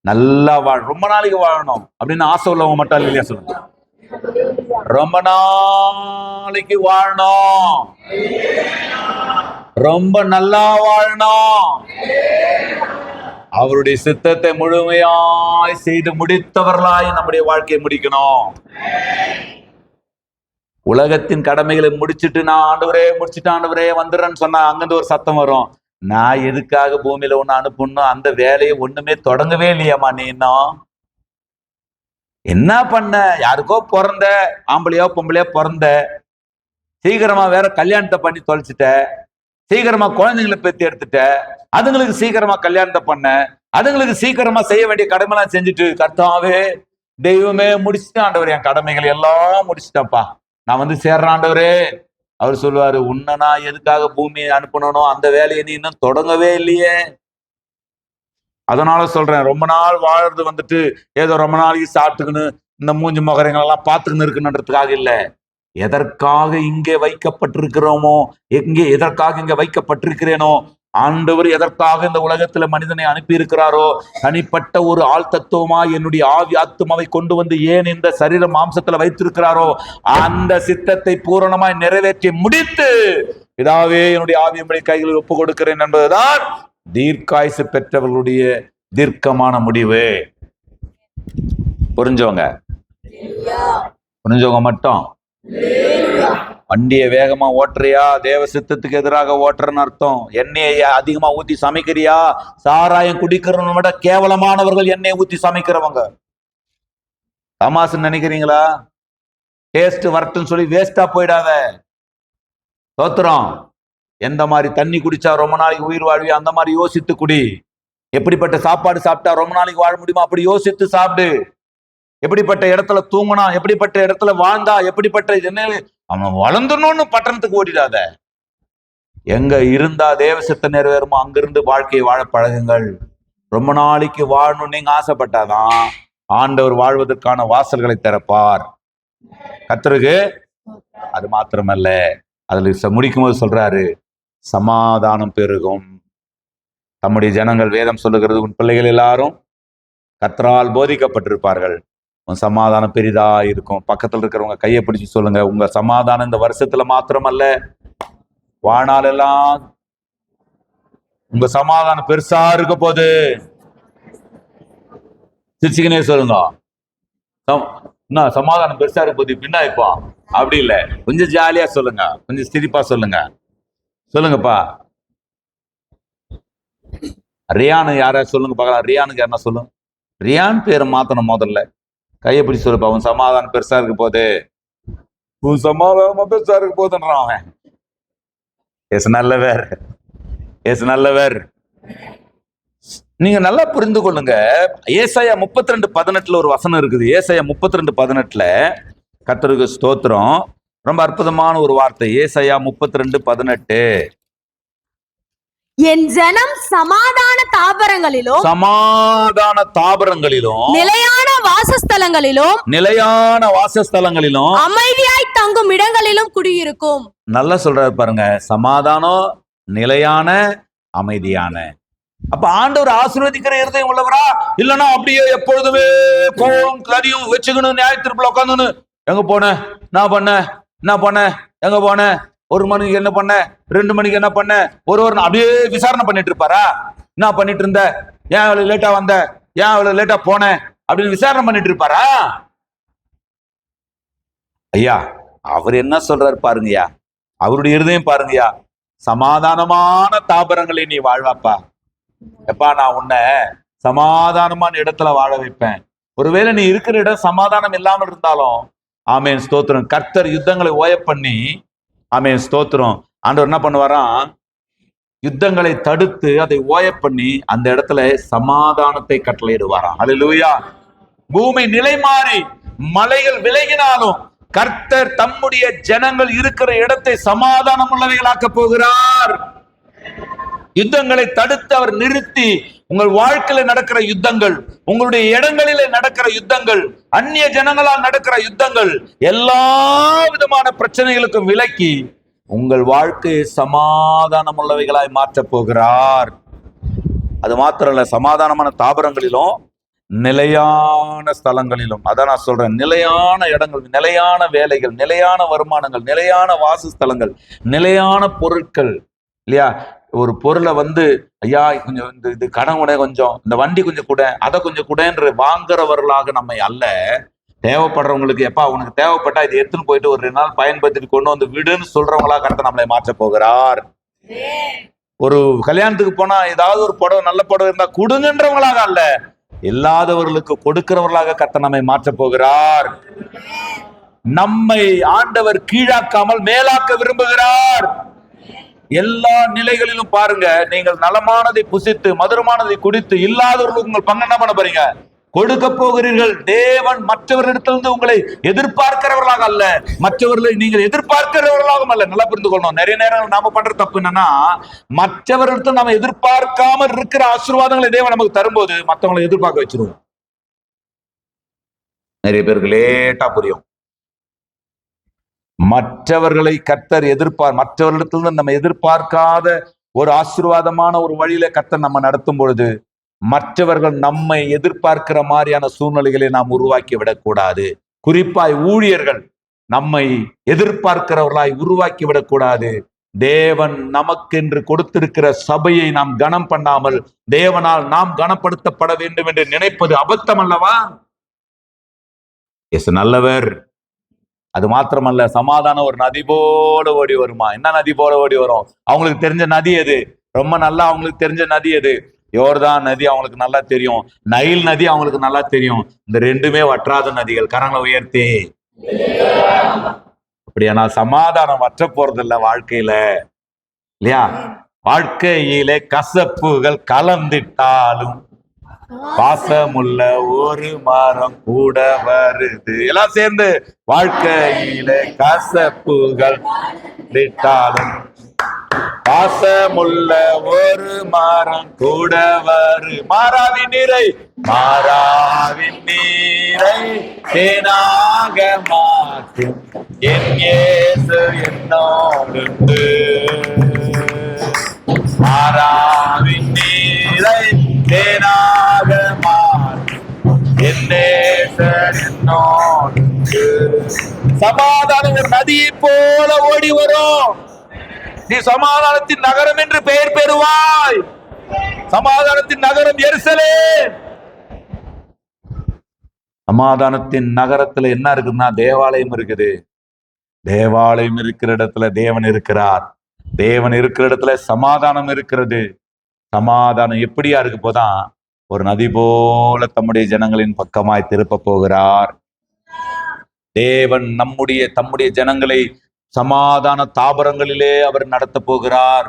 A: நல்லா ரொம்ப நாளைக்கு வாழணும் அப்படின்னு ஆசை உள்ளவங்க மட்டும் அல்லேலூயா சொல்லுங்க. ரொம்ப நாளைக்கு வாழணும், ரொம்ப நல்லா வாழணும், அவருடைய சித்தத்தை முழுமையாய் செய்து முடித்தவர்களாய் நம்முடைய வாழ்க்கையை முடிக்கணும். உலகத்தின் கடமைகளை முடிச்சுட்டு நான் ஆண்டவரே வந்துடுறேன்னு சொன்னா அங்கிருந்து ஒரு சத்தம் வரும், நான் எதுக்காக பூமியில ஒண்ணு அனுப்பணும், அந்த வேலையை ஒண்ணுமே தொடங்கவே இல்லையாமா, நீ இன்னும் என்ன பண்ண, யாருக்கோ பிறந்த, ஆம்பளையோ பொம்பளையோ பிறந்த, சீக்கிரமா வேற கல்யாணத்தை பண்ணி தொலைச்சிட்ட, சீக்கிரமா குழந்தைங்களை பெற்று எடுத்துட்ட, அதுங்களுக்கு சீக்கிரமா கல்யாணத்தை பண்ண, அதுங்களுக்கு சீக்கிரமா செய்ய வேண்டிய கடமைலாம் செஞ்சுட்டு, கர்த்தாவே தெய்வமே முடிச்சுட்டேன் ஆண்டவர், என் கடமைகள் எல்லாம் முடிச்சுட்டப்பா, நான் வந்து சேர்றேன் ஆண்டவரே. அவர் சொல்லுவாரு, உன்னை நான் எதுக்காக பூமியை அனுப்பணும், அந்த வேலையை நீ இன்னும் தொடங்கவே இல்லையே. அதனால சொல்றேன், ரொம்ப நாள் வாழறது வந்துட்டு ஏதோ ரொம்ப நாளைக்கு சாப்பிட்டுக்குன்னு இந்த மூஞ்சி முகரங்கள் எல்லாம் பார்த்துக்கின்னு இருக்குன்றதுக்காக இல்லை. எதற்காக இங்கே வைக்கப்பட்டிருக்கிறோமோ, எதற்காக இங்க வைக்கப்பட்டிருக்கிறேனோ, ஆண்டவர் எதற்காக இந்த உலகத்துல மனிதனை அனுப்பி இருக்கிறாரோ, தனிப்பட்ட ஒரு ஆள் தத்துவமா என்னுடைய ஆவி ஆத்துமாவை கொண்டு வந்து ஏன் இந்த சரீர மாம்சத்துல வைத்திருக்கிறாரோ, அந்த சித்தத்தை பூரணமாய் நிறைவேற்றி முடித்து, பிதாவே என்னுடைய ஆவியுடைய கைகளில் ஒப்பு கொடுக்கிறேன் என்பதுதான் தீர்க்காயுசு பெற்றவர்களுடைய தீர்க்கமான முடிவு. புரிஞ்சவங்க மட்டும் வண்டியை வேகமா ஓட்டுறியா, தேவ சித்தத்துக்கு எதிராக ஓட்டுறன்னு அர்த்தம். எண்ணெயை அதிகமா ஊத்தி சமைக்கிறியா, சாராயம் குடிக்கிறவனை விட கேவலமானவர்கள் எண்ணெயை ஊத்தி சமைக்கிறவங்க. தமாசுன்னு நினைக்கிறீங்களா? டேஸ்ட் வரட்டுன்னு சொல்லி வேஸ்டா போயிடாத. தோத்துறோம். எந்த மாதிரி தண்ணி குடிச்சா ரொம்ப நாளைக்கு உயிர் வாழ்வி, அந்த மாதிரி யோசித்து குடி. எப்படிப்பட்ட சாப்பாடு சாப்பிட்டா ரொம்ப நாளைக்கு வாழ முடியுமா, அப்படி யோசித்து சாப்பிடு. எப்படிப்பட்ட இடத்துல தூங்கினா, எப்படிப்பட்ட இடத்துல வாழ்ந்தா, எப்படிப்பட்ட அவன் வளர்ந்துடணும்னு பட்டணத்துக்கு ஓடிடாத. எங்க இருந்தா தேவசத்தை நிறைவேறுமோ அங்கிருந்து வாழ்க்கையை வாழ பழகுங்கள். ரொம்ப நாளைக்கு வாழணும் நீங்க ஆசைப்பட்டாதான் ஆண்டவர் வாழ்வதற்கான வாசல்களை திறப்பார். கர்த்தருக்கு அது மாத்திரமல்ல, அதுல முடிக்கும் போது சொல்றாரு, சமாதானம் பெருகும். தம்முடைய ஜனங்கள், வேதம் சொல்லுகிறது, உன் பிள்ளைகள் எல்லாரும் கர்த்தரால் போதிக்கப்பட்டிருப்பார்கள், உன் சமாதானம் பெரிதா இருக்கும். பக்கத்துல இருக்கிறவங்க கையை பிடிச்சு சொல்லுங்க, உங்க சமாதானம் இந்த வருஷத்துல மாத்திரமல்ல, வாழ்நாள் எல்லாம் உங்க சமாதானம் பெருசா இருக்க போது. சிரிச்சுக்கினே சொல்லுங்க, சமாதானம் பெருசா இருக்க போது. பின்னா இப்போ அப்படி இல்லை, கொஞ்சம் ஜாலியா சொல்லுங்க, கொஞ்சம் சிரிப்பா சொல்லுங்க. சொல்லுங்கப்பா. ரியானு யாரா சொல்லுங்க பார்க்கலாம். ரியானுக்கு யாருன்னா சொல்லுங்க. ரியான் பேரை மாத்தணும். முதல்ல கையை பிடிச்சி சொல்லுப்பா, உன் சமாதானம் பெருசா இருக்க போது, உன் சமாதானம் பெருசா இருக்க போதுன்றான் அவன். எஸ் நல்லவர், எஸ் நல்லவர். நீங்க நல்லா புரிந்து கொள்ளுங்க. ஏசாயா 32:18 ஒரு வசனம் இருக்குது. ஏசாயா 32:18 கர்த்தருக்கு ஸ்தோத்திரம், ரொம்ப அற்புதமான ஒரு வார்த்தை. ஏசாயா 32:18,
B: என் ஜனம் சமாதான தாபரங்களிலும் நிலையான வாசஸ்தலங்களிலும்
A: அமைதியாய்
B: தங்கும் இடங்களிலும் குடியிருக்கும்.
A: நல்லா சொல்றாரு பாருங்க, சமாதானம், நிலையான, அமைதியான. அப்ப ஆண்டவர் ஆசீர்வதிக்கிற இருதயம் உள்ளவரா? இல்லன்னா அப்படியே எப்பொழுதுமே கோவம் கரியும் வச்சுக்கணும், நியாயத்திற்குள்ள உட்காந்துன்னு எங்க போன, நான் பண்ண, நான் பண்ண, எங்க போன, 1 மணிக்கு என்ன பண்ண, 2 மணிக்கு என்ன பண்ண, ஒரு அப்படியே விசாரணை பண்ணிட்டு இருப்பாரா? என்ன பண்ணிட்டு இருந்த, ஏன் அவ்வளவு லேட்டா வந்த, ஏன் அவ்வளவு லேட்டா போன அப்படின்னு விசாரணை பண்ணிட்டு இருப்பாரா? ஐயா, அவர் என்ன சொல்றாரு பாருங்கய்யா, அவருடைய இருதயம் பாருங்கய்யா. சமாதானமான தாபரங்களை நீ வாழ்வாப்பா. எப்பா, நான் உன்னை சமாதானமான இடத்துல வாழ வைப்பேன். ஒருவேளை நீ இருக்கிற இடம் சமாதானம் இல்லாமல் இருந்தாலும், ஆமேன் ஸ்தோத்திரம், கர்த்தர் யுத்தங்களை ஓய பண்ணி, ஆமேன் ஸ்தோத்திரம், ஆண்டவர் என்ன பண்ணுவாராம், யுத்தங்களை தடுத்து அதை ஓய பண்ணி அந்த இடத்துல சமாதானத்தை கட்டளையிடுவாராம். அல்லேலூயா. பூமி நிலை மாறி மலைகள் விலகினாலும் கர்த்தர் தம்முடைய ஜனங்கள் இருக்கிற இடத்தை சமாதானம் உள்ளவைகளாக்க போகிறார். யுத்தங்களை தடுத்து அவர் நிறுத்தி, உங்கள் வாழ்க்கையில நடக்கிற யுத்தங்கள், உங்களுடைய இடங்களிலே நடக்கிற யுத்தங்கள், அந்நிய ஜனங்களால் நடக்கிற யுத்தங்கள், எல்லா விதமான பிரச்சனைகளுக்கும் விலக்கி உங்கள் வாழ்க்கையை சமாதானம் உள்ளவைகளாய் மாற்றப் போகிறார். அது மாத்திரம் இல்ல, சமாதானமான தாபரங்களிலும் நிலையான ஸ்தலங்களிலும், அதான் நான் சொல்றேன், நிலையான இடங்கள், நிலையான வேலைகள், நிலையான வருமானங்கள், நிலையான வாசஸ்தலங்கள், நிலையான பொருட்கள் இல்லையா? ஒரு பொருளை ஐயா கொஞ்சம் இது கடன் கூட, கொஞ்சம் இந்த வண்டி கொஞ்சம் கூட, அதை கொஞ்சம் கூட என்று வாங்குறவர்களாக நம்மை அல்ல, தேவைப்படுறவங்களுக்கு எப்பா உனக்கு தேவைப்பட்டா இது எடுத்துன்னு போயிட்டு ஒரு 2 நாள் பயன்படுத்திட்டு கொண்டு வந்து விடுன்னு சொல்றவங்களா கருத்து நம்மளை மாற்ற போகிறார். ஒரு கல்யாணத்துக்கு போனா ஏதாவது ஒரு புடவை, நல்ல புடவை இருந்தா கொடுங்கன்றவங்களாக அல்ல, இல்லாதவர்களுக்கு கொடுக்கிறவர்களாக கர்த்தர் நம்மை மாற்ற போகிறார். நம்மை ஆண்டவர் கீழாக்காமல் மேலாக்க விரும்புகிறார். எல்லா நிலைகளிலும் பாருங்க, நீங்கள் நலமானதை புசித்து மதுரமானதை குடித்து இல்லாதவர்களுக்கு உங்கள் பங்கு என்ன பண்ண போறீங்க? கொடுக்க போகிறீர்கள். தேவன் மற்றவர்களிடத்திலிருந்து உங்களை எதிர்பார்க்கிறவர்களாக அல்ல, மற்றவர்களை நீங்கள் எதிர்பார்க்கிறவர்களாகவும் அல்ல. நல்லா புரிந்து கொள்ளணும். நிறைய நேரங்கள் நாம பண்ற தப்பு என்னன்னா, மற்றவர்களிடத்தில் நம்ம எதிர்பார்க்காம இருக்கிற ஆசீர்வாதங்களை தேவன் நமக்கு தரும்போது மற்றவங்களை எதிர்பார்க்க வச்சிருவோம். நிறைய பேருக்கு லேட்டா புரியும். மற்றவர்களை கர்த்தர் மற்றவர்களிடத்திலிருந்து நம்ம எதிர்பார்க்காத ஒரு ஆசீர்வாதமான ஒரு வழியில கர்த்தர் நம்ம நடத்தும் பொழுது மற்றவர்கள் நம்மை எதிர்பார்க்கிற மாதிரியான சூழ்நிலைகளை நாம் உருவாக்கி விடக்கூடாது. குறிப்பாய் ஊழியர்கள் நம்மை எதிர்பார்க்கிறவர்களாய் உருவாக்கி விடக்கூடாது. தேவன் நமக்கென்று கொடுத்திருக்கிற சபையை நாம் கனம் பண்ணாமல் தேவனால் நாம் கனப்படுத்தப்பட வேண்டும் என்று நினைப்பது அபத்தம் அல்லவா? எஸ் நல்லவர். அது மாத்திரமல்ல, சமாதானம் ஒரு நதி போல ஓடி வருமா? என்ன நதி போல ஓடி வரும்? அவங்களுக்கு தெரிஞ்ச நதி எது? ரொம்ப நல்லா அவங்களுக்கு தெரிஞ்ச நதி எது? யோர்தான் நதி அவங்களுக்கு நல்லா தெரியும், நைல் நதி அவங்களுக்கு நல்லா தெரியும். இந்த 2மே வற்றாத நதிகள். கரங்களை உயர்த்தி. அப்படியானா சமாதானம் வற்ற போறது இல்ல வாழ்க்கையில, இல்லையா? வாழ்க்கையிலே கசப்புகள் கலந்திட்டாலும் பாசமுள்ள ஒரு மரம் கூட வருது. எல்லாம் சேர்ந்து, வாழ்க்கையிலே கசப்புகள் விட்டாலும் பாசமுள்ள ஒரு மரம் கூட வரு. மாறாவின் நீரை தேனாக மாற்றும் என் இயேசு என்னோடு. மாறாவின் நீரை தேனாக மாற்றும் என் நேசர் என்னோடு. சமாதானம் ஒரு நதியை போல ஓடி வரும். நீ சமாதானத்தின் நகரம் என்று பெயர் பெறுவாய். சமாதானத்தின் நகரம் எருசலேம். சமாதானத்தின் நகரத்துல என்ன இருக்குதுன்னா தேவாலயம் இருக்குது. தேவாலயம் இருக்கிற இடத்துல தேவன் இருக்கிறார். தேவன் இருக்கிற இடத்துல சமாதானம் இருக்கிறது. சமாதானம் எப்படியா இருக்கு போதான்? ஒரு நதி போல தம்முடைய ஜனங்களின் பக்கமாய் திருப்ப போகிறார். தேவன் தம்முடைய ஜனங்களை சமாதான தாபரங்களிலே அவர் நடத்த போகிறார்.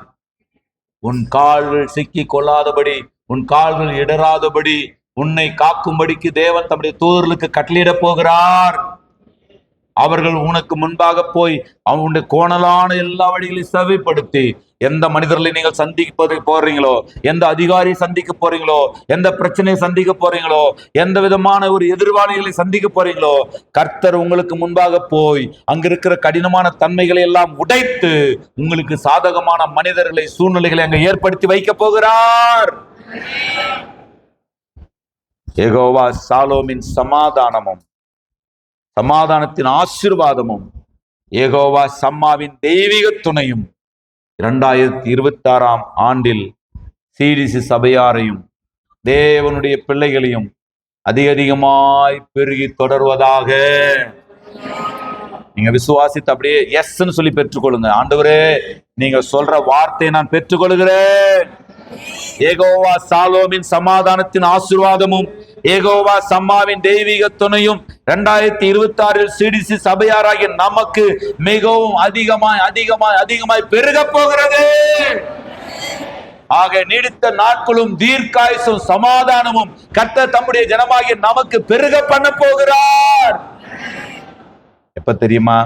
A: உன் கால்கள் சிக்கி கொள்ளாதபடி, உன் கால்கள் இடராதபடி, உன்னை காக்கும்படிக்கு தேவன் தம்முடைய தூதர்களுக்கு கட்டளையிட போகிறார். அவர்கள் உனக்கு முன்பாக போய் அவனுடைய கோணலான எல்லா வழிகளையும் செவிப்படுத்தி எந்த மனிதர்களை நீங்கள் சந்திக்க போறீங்களோ, எந்த அதிகாரியை சந்திக்க போறீங்களோ, எந்த பிரச்சனையை சந்திக்க போறீங்களோ, எந்த விதமான ஒரு எதிர்வாளிகளை சந்திக்க போறீங்களோ, கர்த்தர் உங்களுக்கு முன்பாக போய் அங்க இருக்கிற கடினமான தன்மைகளை எல்லாம் உடைத்து உங்களுக்கு சாதகமான மனிதர்களை, சூழ்நிலைகளை அங்க ஏற்படுத்தி வைக்க போகிறார். யெகோவா சாலோமின் சமாதானமும், சமாதானத்தின் ஆசீர்வாதமும், யெகோவா சம்மாவின் தெய்வீக துணையும் 2026 ஆண்டில் சிடிசி சபையாரையும் தேவனுடைய பிள்ளைகளையும் அதிகமாய் பெருகி தொடர்வதாக. நீங்க விசுவாசித்து அப்படியே எஸ்ன்னு சொல்லி பெற்றுக்கொள்ளுங்க. ஆண்டவரே, நீங்க சொல்ற வார்த்தையை நான் பெற்றுக்கொள்கிறேன். யெகோவா சாலோமின் சமாதானத்தின் ஆசீர்வாதமும், யெகோவா சம்மாவின் தெய்வீக துணையும் 2026 சிடிசி சபையாராகிய நமக்கு மிகவும் அதிகமாய் அதிகமாய் அதிகமாய் பெருக போகிறது. ஆக நீடித்த நாட்களும் தீர்க்காயுசும் சமாதானமும் கர்த்தர் தம்முடைய ஜனமாகிய நமக்கு பெருக பண்ண போகிறார். எப்ப தெரியுமா?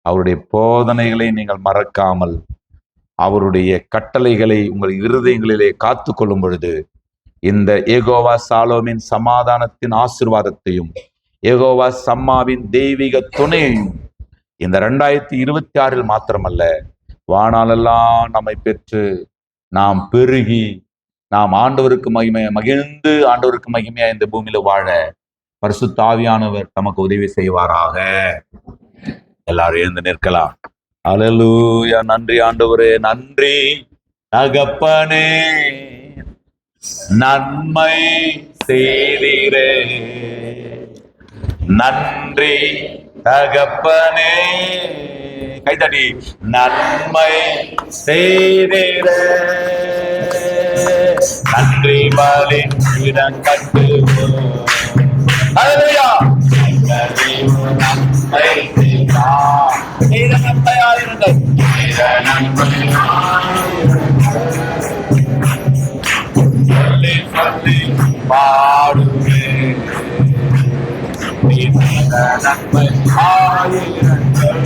A: அவருடைய போதனைகளை நீங்கள் மறக்காமல், அவருடைய கட்டளைகளை உங்கள் இருதயங்களிலே காத்து கொள்ளும் பொழுது, இந்த யெகோவா சாலோமின் சமாதானத்தின் ஆசீர்வாதத்தையும், யெகோவா சம்மாவின் தெய்வீக துணையையும் இந்த 2026 மாத்திரமல்ல, வானாலெல்லாம் நம்மை பெற்று நாம் பெருகி நாம் ஆண்டவருக்கு மகிழ்ந்து ஆண்டவருக்கு மகிமையா இந்த பூமியில வாழ பரிசுத்த ஆவியானவர் நமக்கு உதவி செய்வாராக. எல்லாரும் எழுந்து நிற்கலாம். அல்லேலூயா. நன்றி ஆண்டவரே, நன்றி தகப்பனே, நன்மை செய்தீரே. நன்றி தகப்பனே, கைதடி. நன்மை செய்தீரே. நன்றி பலி இடங்கட்டுவோம். அல்லேலூயா. நன்மை செய்தார். நன்மையாயிருங்கள். சொல்லி சொல்லி பாடுவே. நன்மை ஆயிருங்கள்.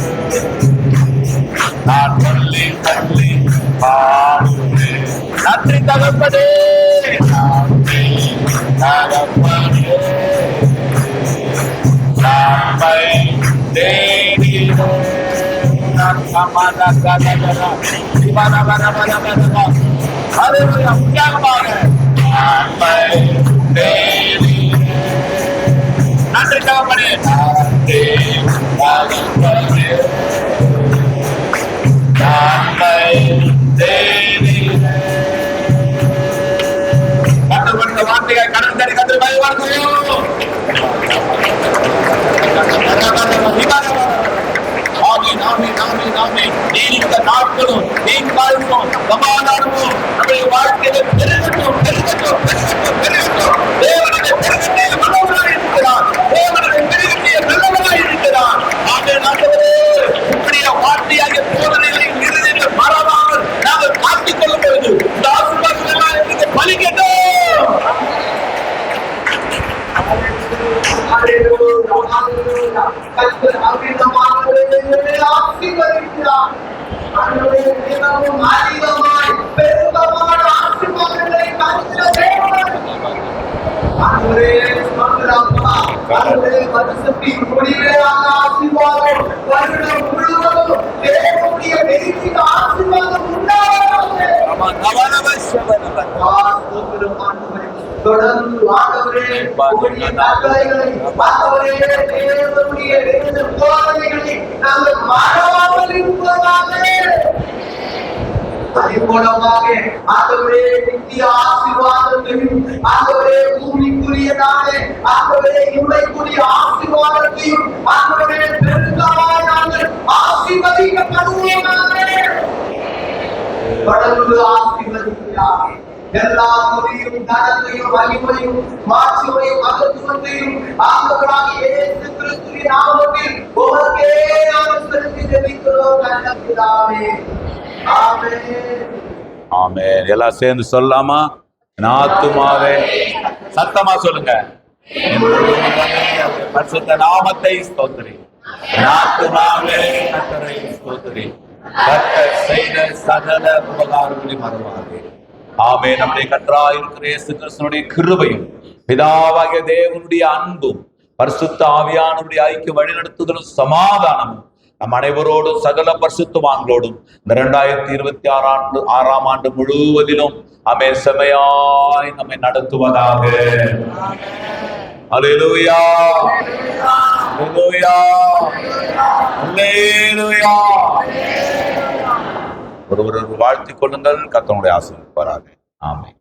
A: நான் சொல்லி சொல்லி பாடுவே. நன்றி தகப்பனே, நன்றி தகப்பனே, நன்மை தேடினே. நன்றி தகப்பனே, நன்றி தகப்பனே, நன்மை தேடினே. கற்றுக்கொண்ட வார்த்தைகள் கடற்கரை கற்று பயன்படுத்துவோம். ஆமீன், ஆமீன், ஆமீன், ஆமீன். நீடித்த நாட்களும் தீர்க்காயுசும் சமாதானமும் நம்முடைய வாழ்க்கையில பெருகட்டும், பெருகட்டும், பெருகட்டும், பெருகட்டும். தேவனுடைய பெருகட்டிய நல்லவனாய் இருக்கிறார். தேவனுடைய பெருகட்டிய நல்லவனாய் இருக்கிறார். ஆமென். ஆண்டவரே, உம்முடைய வார்த்தையாகிய போதனைகளை இருதயத்தில் மறவாமல் நாங்கள் காத்துக் கொள்ளும் பொழுது இந்த ஆசீர்வாதங்கள் எல்லாம் எங்களுக்கு பலிக்கட்டும்.
C: தொடர்ந்து ஆண்டவரே உம்முடைய கட்டளைகளை, ஆண்டவரே தேவனுடைய போதனைகளை நாங்கள் மறவாமல் இருப்பதாக. அதே மூலமாக ஆண்டவரே நித்திய ஆசீர்வாதத்தையும், ஆண்டவரே பூமிக்குரியதான ஆண்டவரே இம்மைக்குரிய ஆசீர்வாதத்தையும் ஆண்டவரே பெருக்காய் நாங்கள் ஆசீர்வதிக்கப்படுவோமாக. தொடர்ந்து ஆசீர்வதிக்கிறார். எல்லா துதியும் கனத்தையும் மகிமையும் மாட்சிமையும் மகத்துவத்தையும் ஆண்டவராகிய இயேசு கிறிஸ்துவின் நாமத்தில் உமக்கே நாங்கள் செலுத்தி ஜெபிக்கிறோம் நல்ல பிதாவே. ஆமென்.
A: ஆமென். எல்லாம் சேர்ந்து சொல்லலாமா? என் ஆத்துமாவே, சத்தமா சொல்லுங்க. பரிசுத்த நாமத்தை ஸ்தோத்திரி. என் ஆத்துமாவே கர்த்தரை ஸ்தோத்திரி. கர்த்தர் செய்த சகல உபகாரங்களை மறவாதே. ஆமே. நம்முடைய கர்த்தராய் இருக்கிற இயேசு கிறிஸ்துவினுடைய கிருபையும் பிதாவாகிய தேவனுடைய அன்பும் பரிசுத்த ஆவியானவருடைய ஐக்கிய வழிநடத்துதலும் சமாதானமும் நம் அனைவரோடும் சகல பரிசுத்தவான்களோடும் இந்த 2026ஆம் ஆண்டு முழுவதிலும் செமையாய் நம்மை நடத்துவதாக. அல்லேலூயா, அல்லேலூயா, அல்லேலூயா. ஒருவர் வாழ்த்திக் கொள்ளுங்கள். கர்த்தருடைய ஆசீர்வாதம். ஆமென்.